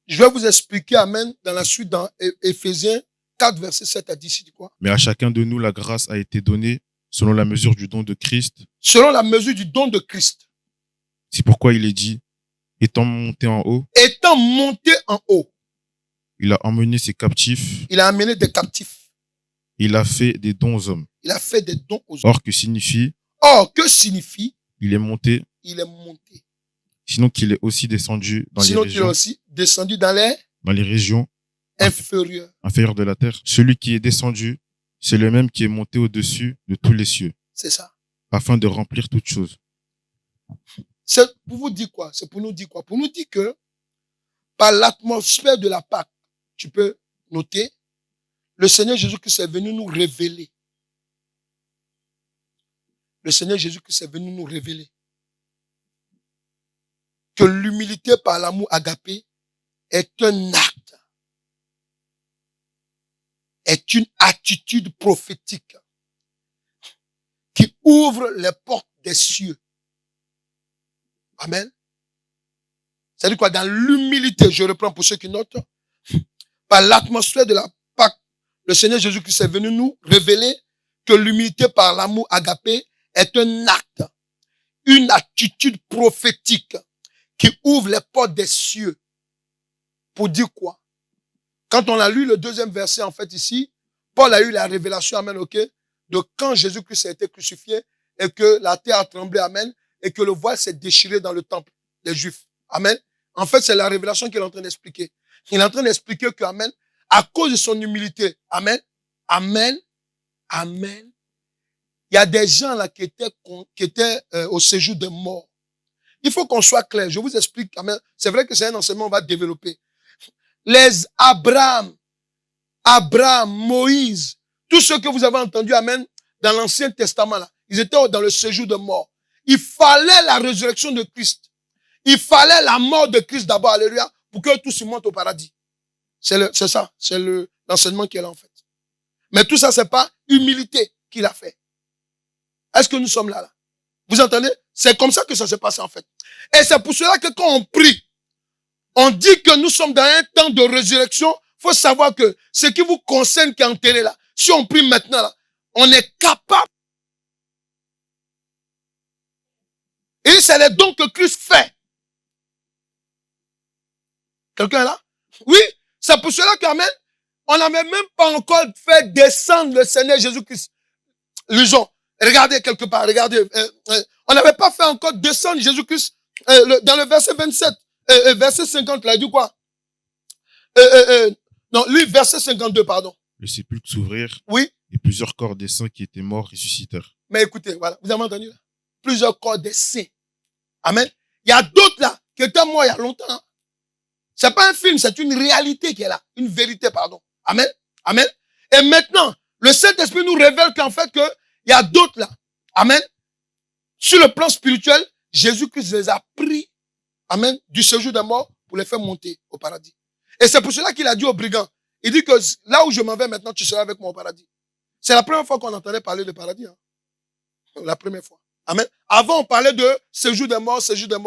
[SPEAKER 1] Je vais vous expliquer, amen, dans la suite, dans Éphésiens 4, versets 7 à 10, il dit quoi?
[SPEAKER 2] Mais à chacun de nous, la grâce a été donnée selon la mesure du don de Christ.
[SPEAKER 1] Selon la mesure du don de Christ.
[SPEAKER 2] C'est pourquoi il est dit, étant monté en haut,
[SPEAKER 1] Étant monté en haut,
[SPEAKER 2] il a emmené ses captifs,
[SPEAKER 1] il a amené des captifs.
[SPEAKER 2] il a fait des dons aux hommes.
[SPEAKER 1] Il a fait des dons aux hommes.
[SPEAKER 2] Or, que signifie,
[SPEAKER 1] Or, que signifie?
[SPEAKER 2] il est monté,
[SPEAKER 1] Il est monté.
[SPEAKER 2] sinon qu'il est aussi descendu dans
[SPEAKER 1] Sinon,
[SPEAKER 2] les
[SPEAKER 1] il est
[SPEAKER 2] régions,
[SPEAKER 1] aussi descendu dans les inférieurs.
[SPEAKER 2] inférieures de la terre. Celui qui est descendu, c'est le même qui est monté au-dessus de tous les cieux,
[SPEAKER 1] C'est ça.
[SPEAKER 2] afin de remplir toutes choses.
[SPEAKER 1] C'est pour vous dire quoi? C'est pour nous dire quoi? Pour nous dire que par l'atmosphère de la Pâque, tu peux noter, le Seigneur Jésus-Christ est venu nous révéler. Le Seigneur Jésus-Christ est venu nous révéler que l'humilité par l'amour agapé est un acte, est une attitude prophétique qui ouvre les portes des cieux. Amen. C'est-à-dire quoi? Dans l'humilité, je reprends pour ceux qui notent, par l'atmosphère de la Pâque, le Seigneur Jésus-Christ est venu nous révéler que l'humilité par l'amour agapé est un acte, une attitude prophétique qui ouvre les portes des cieux. Pour dire quoi? Quand on a lu le deuxième verset, en fait, ici, Paul a eu la révélation, amen, ok, de quand Jésus-Christ a été crucifié et que la terre a tremblé, amen, et que le voile s'est déchiré dans le temple des Juifs. Amen. En fait, c'est la révélation qu'il est en train d'expliquer. Il est en train d'expliquer que, amen, à cause de son humilité, amen, amen, amen, il y a des gens là qui étaient au séjour des morts. Il faut qu'on soit clair. Je vous explique, amen. C'est vrai que c'est un enseignement qu'on va développer. Les Abraham, Moïse, tous ceux que vous avez entendus, amen, dans l'Ancien Testament, là, ils étaient dans le séjour de mort. Il fallait la résurrection de Christ. Il fallait la mort de Christ d'abord, alléluia, pour que tous montent au paradis. C'est ça, c'est l'enseignement qui est là, en fait. Mais tout ça, c'est pas humilité qu'il a fait. Est-ce que nous sommes là? Vous entendez? C'est comme ça que ça s'est passé, en fait. Et c'est pour cela que quand on prie, on dit que nous sommes dans un temps de résurrection. Il faut savoir que ce qui vous concerne qui est enterré là, si on prie maintenant là, on est capable. Et c'est les dons que Christ fait. Quelqu'un est là? Oui, c'est pour cela qu'amen, on n'avait même pas encore fait descendre le Seigneur Jésus-Christ. Lisons. Regardez quelque part, regardez. On n'avait pas fait encore descendre Jésus-Christ dans le verset 27. Verset 50, là, il dit quoi? Non, lui, verset 52, pardon.
[SPEAKER 2] Les sépulcres s'ouvrirent.
[SPEAKER 1] Oui.
[SPEAKER 2] Et plusieurs corps des saints qui étaient morts ressuscitèrent.
[SPEAKER 1] Mais écoutez, voilà, vous avez entendu là? Plusieurs corps des saints. Amen. Il y a d'autres là qui étaient morts il y a longtemps. Hein. C'est pas un film, c'est une réalité qui est là. Une vérité, pardon. Amen. Amen. Et maintenant, le Saint-Esprit nous révèle qu'en fait, il y a d'autres là. Amen. Sur le plan spirituel, Jésus-Christ les a pris, amen, du séjour des morts pour les faire monter au paradis. Et c'est pour cela qu'il a dit aux brigands, il dit que là où je m'en vais maintenant, tu seras avec moi au paradis. C'est la première fois qu'on entendait parler de paradis. Hein. La première fois. Amen. Avant, on parlait de séjour des morts,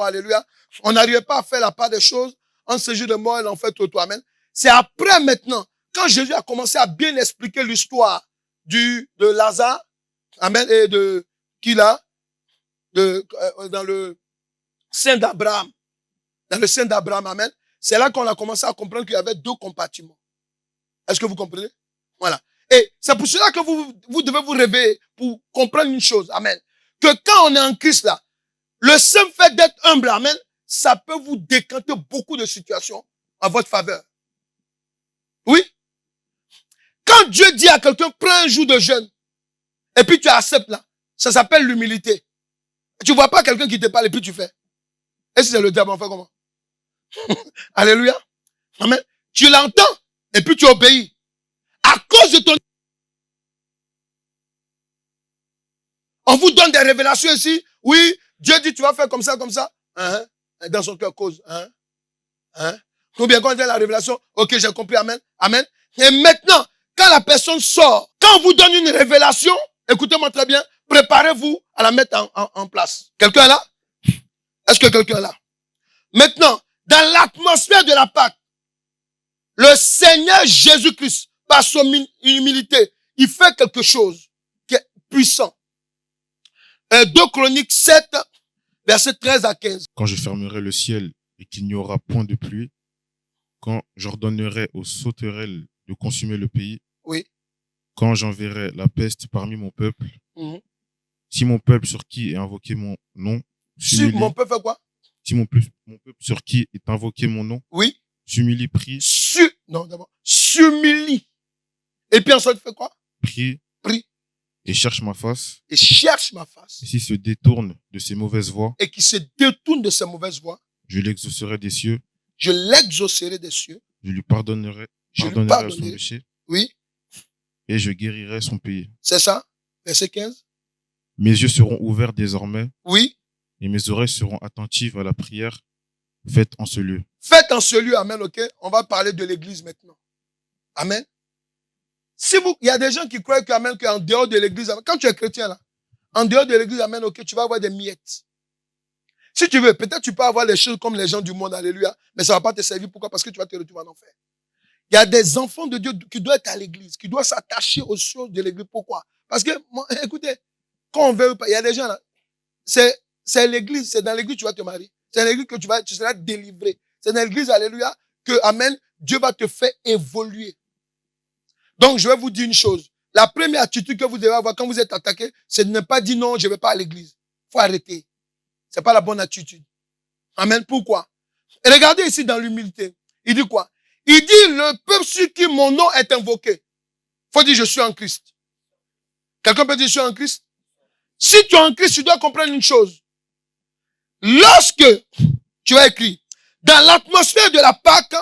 [SPEAKER 1] alléluia. On n'arrivait pas à faire la part des choses en séjour des morts et l'enfer tout, amen. C'est après maintenant, quand Jésus a commencé à bien expliquer l'histoire de Lazare, amen, et de qui là, dans le sein d'Abraham. Dans le sein d'Abraham, amen. C'est là qu'on a commencé à comprendre qu'il y avait deux compartiments. Est-ce que vous comprenez? Voilà. Et c'est pour cela que vous devez vous réveiller pour comprendre une chose, amen. Que quand on est en Christ là, le simple fait d'être humble, amen, ça peut vous décanter beaucoup de situations en votre faveur. Oui? Quand Dieu dit à quelqu'un, prends un jour de jeûne, et puis tu acceptes là, ça s'appelle l'humilité. Tu vois pas quelqu'un qui te parle et puis tu fais. Et si c'est le diable, on fait comment? Alléluia. Amen. Tu l'entends et puis tu obéis. À cause de ton... On vous donne des révélations ici. Oui, Dieu dit, tu vas faire comme ça, hein, dans son cœur, cause. Hein. Ou bien quand il y a la révélation, ok, j'ai compris, amen, amen. Et maintenant, quand la personne sort, quand on vous donne une révélation, écoutez-moi très bien, préparez-vous à la mettre en place. Quelqu'un est là? Est-ce que quelqu'un est là? Maintenant, dans l'atmosphère de la Pâque, le Seigneur Jésus-Christ, par son humilité, il fait quelque chose qui est puissant. 2 Chroniques 7, versets 13 à 15.
[SPEAKER 2] Quand je fermerai le ciel et qu'il n'y aura point de pluie, quand j'ordonnerai aux sauterelles de consumer le pays,
[SPEAKER 1] Oui.
[SPEAKER 2] quand j'enverrai la peste parmi mon peuple, si mon peuple sur qui est invoqué mon nom,
[SPEAKER 1] Si mon peuple fait quoi?
[SPEAKER 2] Si mon peuple sur qui est invoqué mon nom,
[SPEAKER 1] oui,
[SPEAKER 2] s'humilie, prie,
[SPEAKER 1] non, d'abord, s'humilie. Et puis ensuite, fait quoi?
[SPEAKER 2] Prie. Et cherche ma face.
[SPEAKER 1] Et cherche ma face.
[SPEAKER 2] Et s'il se détourne de ses mauvaises voies.
[SPEAKER 1] Et qui se détourne de ses mauvaises voies.
[SPEAKER 2] Je l'exaucerai des cieux.
[SPEAKER 1] Je l'exaucerai des cieux.
[SPEAKER 2] Je lui pardonnerai son péché.
[SPEAKER 1] Oui.
[SPEAKER 2] Et je guérirai son pays.
[SPEAKER 1] C'est ça. Verset 15.
[SPEAKER 2] Mes yeux seront ouverts désormais.
[SPEAKER 1] Oui.
[SPEAKER 2] Et mes oreilles seront attentives à la prière faite en ce lieu.
[SPEAKER 1] Faites en ce lieu, amen, ok? On va parler de l'église maintenant. Amen. Il y a des gens qui croient qu'amen, qu'en dehors de l'église, quand tu es chrétien là, en dehors de l'église, amen, ok, tu vas avoir des miettes. Si tu veux, peut-être tu peux avoir les choses comme les gens du monde, alléluia, mais ça ne va pas te servir. Pourquoi? Parce que tu vas te retrouver en enfer. Il y a des enfants de Dieu qui doivent être à l'église, qui doivent s'attacher aux choses de l'église. Pourquoi? Parce que, écoutez, quand on veut, il y a des gens là, c'est l'église, c'est dans l'église que tu vas te marier. C'est dans l'église que tu seras délivré. C'est dans l'église, alléluia, que, amen, Dieu va te faire évoluer. Donc, je vais vous dire une chose. La première attitude que vous devez avoir quand vous êtes attaqué, c'est de ne pas dire non, je ne vais pas à l'église. Il faut arrêter. C'est pas la bonne attitude. Amen. Pourquoi? Et regardez ici dans l'humilité. Il dit quoi? Il dit, le peuple sur qui mon nom est invoqué. Il faut dire, je suis en Christ. Quelqu'un peut dire, je suis en Christ? Si tu es en Christ, tu dois comprendre une chose. Lorsque tu as écrit, dans l'atmosphère de la Pâque,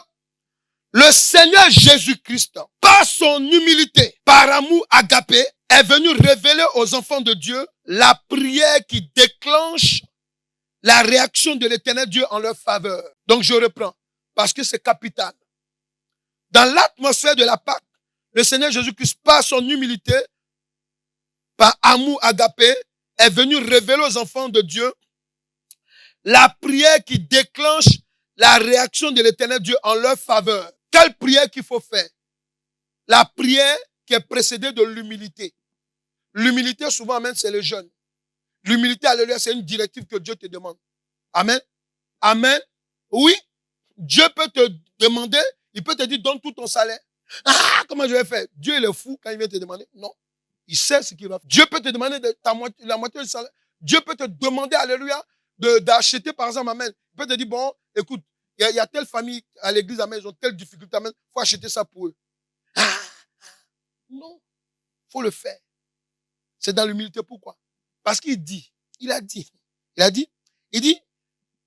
[SPEAKER 1] le Seigneur Jésus-Christ, par son humilité, par amour agapé, est venu révéler aux enfants de Dieu la prière qui déclenche la réaction de l'Éternel Dieu en leur faveur. Donc je reprends, parce que c'est capital. Dans l'atmosphère de la Pâque, le Seigneur Jésus-Christ, par son humilité, par amour agapé, est venu révéler aux enfants de Dieu la prière qui déclenche la réaction de l'Éternel Dieu en leur faveur. Quelle prière qu'il faut faire? La prière qui est précédée de l'humilité. L'humilité, souvent, amen, c'est le jeûne. L'humilité, alléluia, c'est une directive que Dieu te demande. Amen. Amen. Oui, Dieu peut te demander, il peut te dire, donne tout ton salaire. Ah, comment je vais faire? Dieu, il est fou quand il vient te demander. Non. Il sait ce qu'il va faire. Dieu peut te demander la moitié du salaire. Dieu peut te demander, alléluia, d'acheter, par exemple, amen. Il peut te dire, bon, écoute, il y a telle famille à l'église, amen, ils ont telle difficulté, amen, il faut acheter ça pour eux. Ah, non, il faut le faire. C'est dans l'humilité. Pourquoi? Parce qu'il dit, il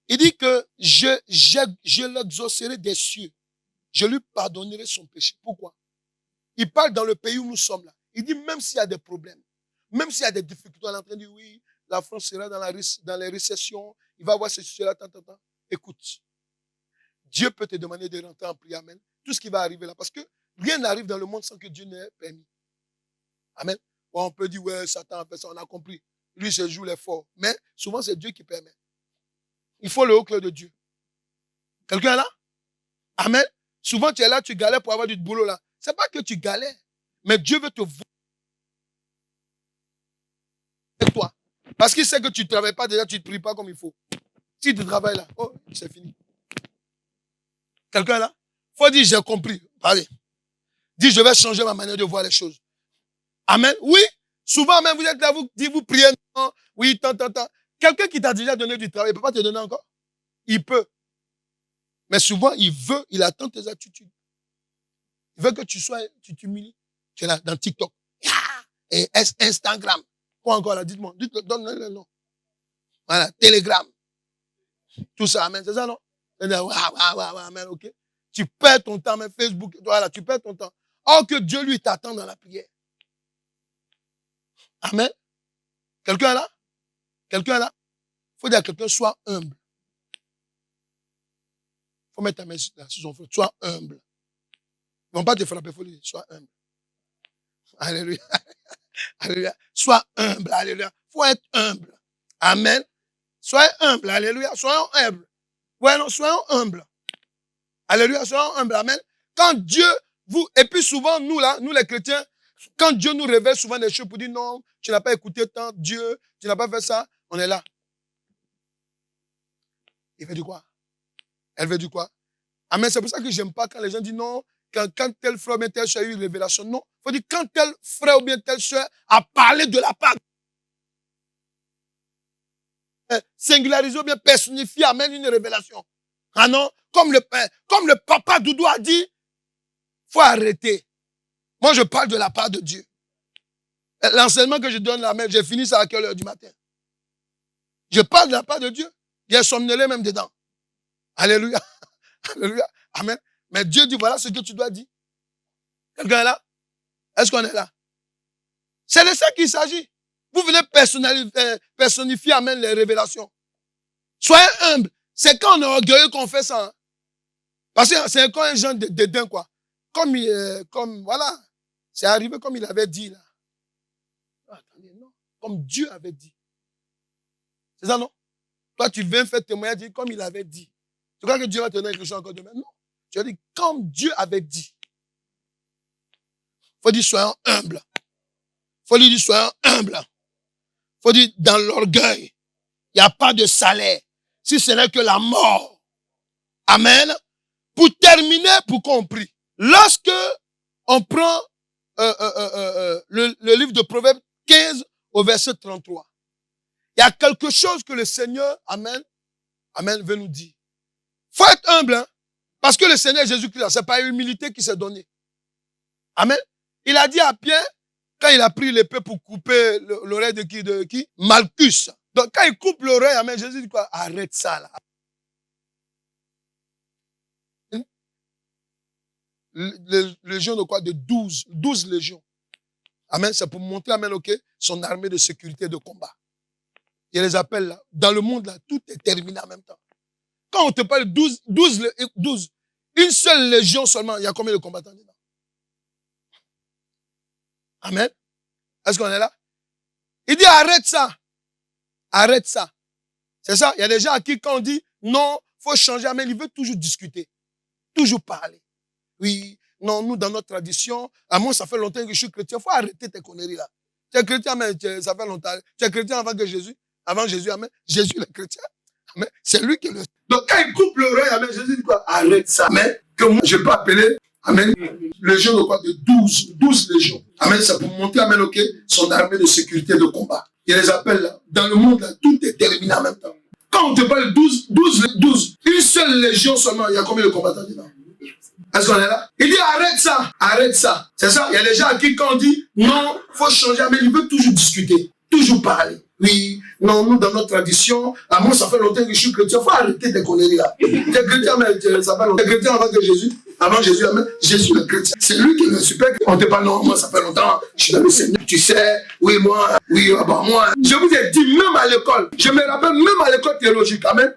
[SPEAKER 1] dit que je l'exaucerai des cieux. Je lui pardonnerai son péché. Pourquoi? Il parle dans le pays où nous sommes là. Il dit, même s'il y a des problèmes, même s'il y a des difficultés, on est en train de dire, oui, la France sera dans les récessions, il va avoir ceci, cela, tant. Écoute, Dieu peut te demander de rentrer en prière, amen. Tout ce qui va arriver là, parce que rien n'arrive dans le monde sans que Dieu n'ait permis. Amen. Bon, on peut dire, ouais, Satan a fait ça, on a compris. Lui, se joue les forts. Mais souvent, c'est Dieu qui permet. Il faut le haut cœur de Dieu. Quelqu'un est là? Amen. Souvent, tu es là, tu galères pour avoir du boulot là. C'est pas que tu galères, mais Dieu veut te voir avec toi. Parce qu'il sait que tu ne travailles pas déjà, tu ne pries pas comme il faut. Si tu travailles là, oh, c'est fini. Quelqu'un est là? Il faut dire, j'ai compris. Allez. Dis, je vais changer ma manière de voir les choses. Amen. Oui. Souvent, même, vous êtes là, vous priez. Non, oui, tant. Quelqu'un qui t'a déjà donné du travail, il ne peut pas te donner encore? Il peut. Mais souvent, il attend tes attitudes. Il veut que tu t'humilies. Tu es là, dans TikTok. Et Instagram. Quoi encore là? Dites-moi. Donne-le le nom. Voilà, Telegram. Tout ça, amen. C'est ça, non? Amen, ok. Tu perds ton temps, même Facebook. Voilà, tu perds ton temps. Or que Dieu, lui, t'attend dans la prière. Amen. Quelqu'un est là? Quelqu'un est là? faut dire à quelqu'un, sois humble. Il faut mettre ta main sur son frère, sois humble. Ils ne vont pas te frapper, il faut lui dire, sois humble. Alléluia. Alléluia. Sois humble, alléluia. Il faut être humble. Amen. Soyez humble, alléluia. Soyons humbles. Ouais, non, soyons humbles. Alléluia, soyons humbles, amen. Quand Dieu vous, et puis souvent, nous là, nous les chrétiens, quand Dieu nous révèle souvent des choses pour dire non, tu n'as pas écouté tant Dieu, tu n'as pas fait ça, on est là. Il veut dire quoi? Elle veut dire quoi? Amen. C'est pour ça que j'aime pas quand les gens disent non, quand tel frère ou bien telle soeur a eu une révélation. Non. Il faut dire quand tel frère ou bien telle soeur a parlé de la part. Singularisé ou bien personnifié, amène une révélation. Ah non? Comme le papa Doudou a dit, faut arrêter. Moi, je parle de la part de Dieu. L'enseignement que je donne là, même, j'ai fini ça à quelle heure du matin? Je parle de la part de Dieu. Il y a somnolé même dedans. Alléluia. Alléluia. Amen. Mais Dieu dit, voilà ce que tu dois dire. Quelqu'un est là? Est-ce qu'on est là? C'est de ça qu'il s'agit. Vous venez personnifier, amen, les révélations. Soyez humble. C'est quand on est orgueilleux qu'on fait ça. Hein? Parce que c'est quand un genre de dédain, quoi. Comme, voilà. C'est arrivé comme il avait dit, là. Attendez, non. Comme Dieu avait dit. C'est ça, non? Toi, tu viens faire témoignage, dire comme il avait dit. Tu crois que Dieu va te donner quelque chose encore demain? Non. Tu as dit comme Dieu avait dit. Faut dire soyons humbles. Faut lui dire soyons humbles. Faut dire dans l'orgueil, il n'y a pas de salaire. Si ce n'est que la mort. Amen. Pour terminer, pour qu'on prie. Lorsque on prend le livre de Proverbes 15 au verset 33, il y a quelque chose que le Seigneur, amen, amen, veut nous dire. Faut être humble, hein, parce que le Seigneur Jésus-Christ, c'est par humilité qu'il s'est donné. Amen. Il a dit à Pierre, quand il a pris l'épée pour couper l'oreille de qui? Malchus. Donc quand il coupe l'oreille, amen, Jésus dit quoi? Arrête ça là. Les légions de quoi? De 12 légions. Amen. C'est pour montrer, amen, ok, son armée de sécurité de combat. Il les appelle là. Dans le monde là, tout est terminé en même temps. Quand on te parle de 12, une seule légion seulement, il y a combien de combattants dedans? Amen. Est-ce qu'on est là? Il dit arrête ça. Arrête ça. C'est ça. Il y a des gens à qui quand on dit non, faut changer, amen, ils veulent toujours discuter. Toujours parler. Oui, non, nous dans notre tradition, à moi ça fait longtemps que je suis chrétien, il faut arrêter tes conneries là. Tu es chrétien, mais ça fait longtemps. Tu es chrétien avant Jésus, amen. Jésus le chrétien. Amen. C'est lui qui le... Donc quand il coupe l'oreille, amen, Jésus dit quoi? Arrête ça. Amen. Que moi je peux appeler, amen, légion de quoi? De 12 légions. Amen, c'est pour montrer, amen, ok, son armée de sécurité de combat. Il les appelle là. Dans le monde là, tout est terminé en même temps. Quand on te parle de 12, une seule légion seulement, il y a combien de combattants dedans? Est-ce qu'on est là? Il dit arrête ça, arrête ça. C'est ça, il y a des gens à qui quand on dit non, faut changer, mais ils veulent toujours discuter, toujours parler. Oui, non, nous dans notre tradition, à moi ça fait longtemps que je suis chrétien, faut arrêter tes conneries là. Tu es chrétien, mais ça fait longtemps. Tu es chrétien avant que Jésus, amen, Jésus le chrétien. C'est lui qui est le super. On te parle, non, moi ça fait longtemps, je suis dans le Seigneur. Tu sais, oui, moi. Je vous ai dit, même à l'école, je me rappelle, même à l'école théologique, amen,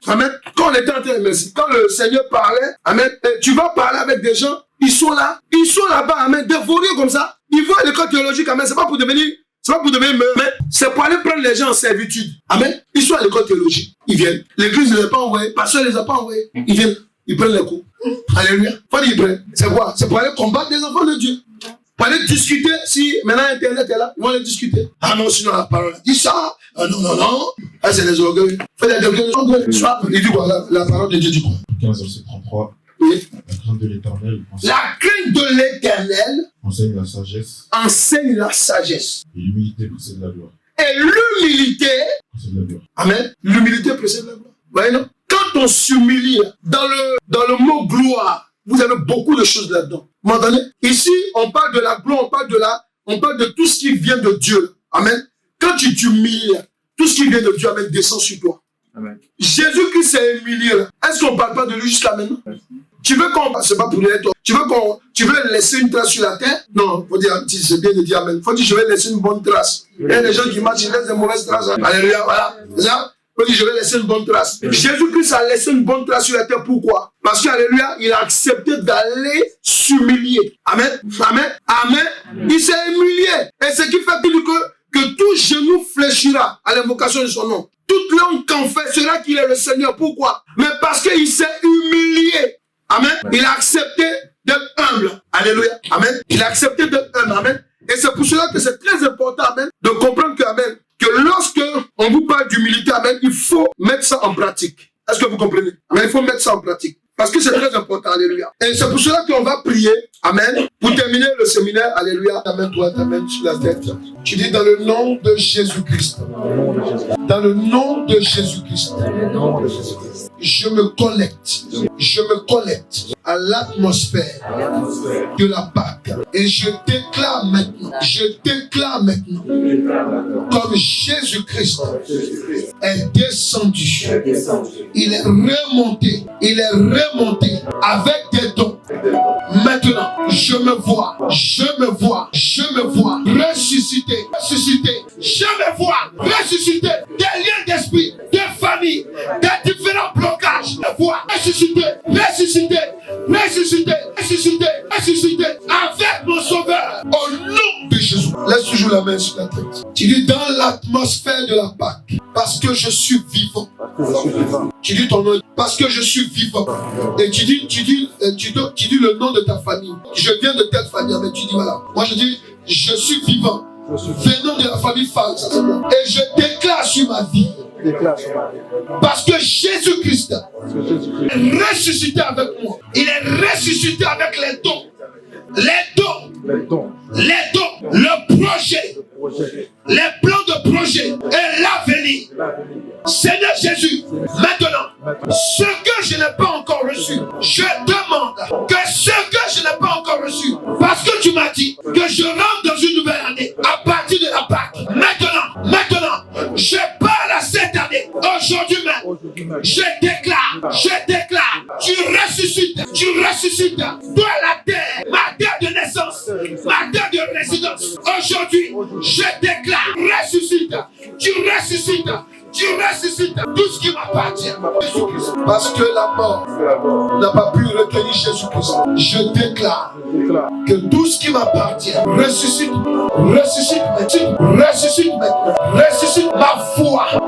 [SPEAKER 1] quand on était en train de quand le Seigneur parlait, amen, tu vas parler avec des gens, ils sont là-bas, amen, dévorés comme ça. Ils vont à l'école théologique, amen, c'est pas pour devenir mais c'est pour aller prendre les gens en servitude. Amen. Ils sont à l'école théologique. Ils viennent. L'église ne les a pas envoyés. Le pasteur ne les a pas envoyés. Ils viennent. Ils prennent les coups. Alléluia. Faut dire ils prennent. C'est quoi? C'est pour aller combattre les enfants de Dieu. Pour aller discuter. Si maintenant Internet est là, ils vont aller discuter. Ah non, sinon la parole dit ça. Ah non. Ah, c'est les orgueils. Faut dire quelqu'un de orgueil. Soit, il dit quoi? La parole de Dieu dit quoi?
[SPEAKER 2] 15 verset 33.
[SPEAKER 1] Oui.
[SPEAKER 2] La crainte de l'Éternel.
[SPEAKER 1] La crainte de l'Éternel
[SPEAKER 2] Enseigne la sagesse.
[SPEAKER 1] Enseigne la sagesse.
[SPEAKER 2] Et l'humilité précède la gloire.
[SPEAKER 1] Et l'humilité.
[SPEAKER 2] Précède la gloire.
[SPEAKER 1] Amen. L'humilité précède la gloire. Vous voyez, non? Quand on s'humilie, dans le mot gloire, vous avez beaucoup de choses là-dedans. Vous m'entendez? Ici, on parle de la gloire, on parle de tout ce qui vient de Dieu. Amen. Quand tu t'humilies, tout ce qui vient de Dieu, amen, descend sur toi. Amen. Jésus-Christ s'est humilié. Est-ce qu'on ne parle pas de lui jusqu'à maintenant? Tu veux qu'on... C'est pas pour dire toi. Tu veux laisser une trace sur la terre? Non, faut dire, c'est bien de dire amen. Faut dire, je vais laisser une bonne trace. Il y a des gens qui marchent, ils laissent des mauvaises traces. Alléluia, voilà. C'est ça? Il dit, je vais laisser une bonne trace. Jésus-Christ a laissé une bonne trace sur la terre. Pourquoi? Parce qu'alléluia, il a accepté d'aller s'humilier. Amen. Amen. Amen. Il s'est humilié. Et ce qui fait que tout genou fléchira à l'invocation de son nom. Toute langue confessera qu'il est le Seigneur. Pourquoi? Mais parce qu'il s'est humilié. Amen. Il a accepté d'être humble. Alléluia. Amen. Il a accepté d'être humble. Amen. Et c'est pour cela que c'est très important, amen, de comprendre que, amen, que lorsque on vous parle d'humilité, amen, il faut mettre ça en pratique. Est-ce que vous comprenez? Amen, il faut mettre ça en pratique. Parce que c'est très important, alléluia. Et c'est pour cela qu'on va prier, amen, pour terminer le séminaire, alléluia. Amène-toi, t'amènes sur la tête. Tu dis dans le nom de Jésus-Christ. Dans le nom de Jésus-Christ. Je me connecte. Je me connecte à l'atmosphère de la Pâque. Et je déclare maintenant, comme Jésus-Christ est descendu, il est remonté avec des dons. Maintenant, je me vois ressusciter. Je me vois ressusciter des liens d'esprit, des familles, des différents blocages. Je me vois ressusciter avec mon Sauveur au nom de Jésus. Laisse toujours la main sur la tête. Tu dis dans l'atmosphère de la Pâque, parce que je suis vivant. Tu dis ton nom, parce que je suis vivant. Et tu dis le nom de ta famille. Je viens de telle famille, mais tu dis voilà. Moi je dis, je suis vivant. Venant de la famille Fall, ça c'est moi. Et je déclare sur ma vie. Parce que Jésus-Christ est ressuscité avec moi. Il est ressuscité avec les dons. Le projet, les plans de projet et l'avenir. Seigneur Jésus, maintenant, ce que je n'ai pas encore reçu, je demande que ce que je n'ai pas encore reçu, parce que tu m'as dit que je rentre dans une nouvelle année à partir de la Pâque. Maintenant, je parle à cette année. Aujourd'hui même, je déclare, tu ressuscites, toi la terre, ma terre de naissance, ma terre de résidence. Aujourd'hui, je déclare, tu ressuscites tout ce qui m'appartient. Parce que la mort n'a pas pu retenir Jésus-Christ. Je déclare que tout ce qui m'appartient ressuscite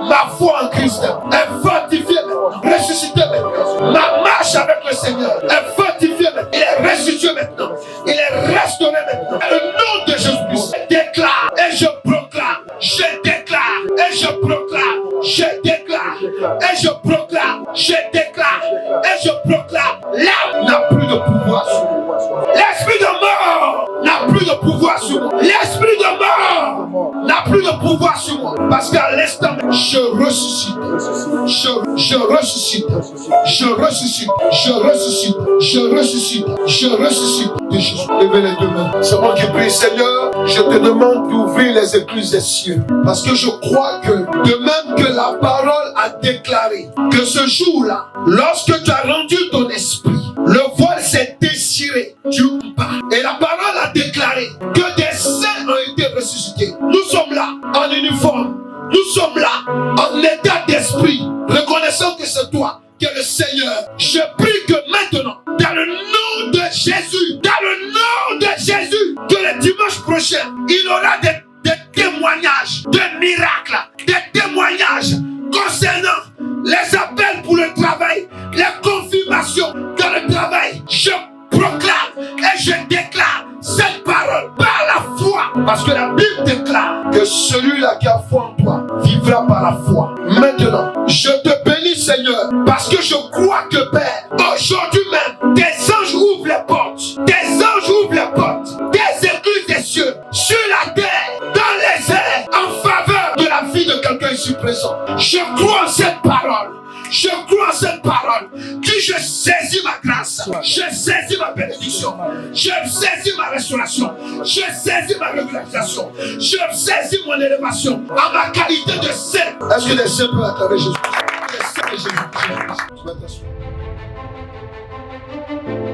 [SPEAKER 1] ma foi en Christ est fortifiée, ressuscitée maintenant. Ma marche avec le Seigneur est fortifiée maintenant. Il est restitué maintenant. Il est restauré maintenant. Le nom de Jésus-Christ, je déclare et je proclame. L'âme n'a plus de pouvoir sur moi. L'esprit de mort n'a plus de pouvoir sur moi. L'esprit de mort n'a plus de pouvoir sur moi. Parce qu'à l'instant, je ressuscite. De Jésus. Levez les deux mains. C'est moi qui prie, Seigneur. Je te demande d'ouvrir les écluses des cieux. Parce que je crois que, de même que la parole a déclaré, que ce jour-là, lorsque tu as rendu ton esprit, le voile s'est déchiré du bas. Et la parole a déclaré que des saints ont été ressuscités. Nous sommes là, en uniforme. Nous sommes là, en état d'esprit, reconnaissant que c'est toi, qui est le Seigneur. Je prie que maintenant, dans le nom de Jésus, que le dimanche prochain, il y aura des témoignages, des miracles, des témoignages concernant les appels pour le travail, les confirmations dans le travail. Je proclame et je déclare cette parole par la foi. Parce que la Bible déclare que celui-là qui a foi en toi vivra par la foi. Maintenant, je te bénis, Seigneur, parce que je crois que, Père, aujourd'hui même, des anges ouvrent les portes. Des écluses des cieux, sur la terre, dans les airs, en faveur de la vie de quelqu'un ici présent. Je crois en cette parole. Que je saisis ma grâce, je saisis ma bénédiction, je saisis ma restauration, je saisis ma régularisation, je saisis mon élévation en ma qualité de saint. Est-ce que les saints peuvent acclamer Jésus? Les saints de Jésus.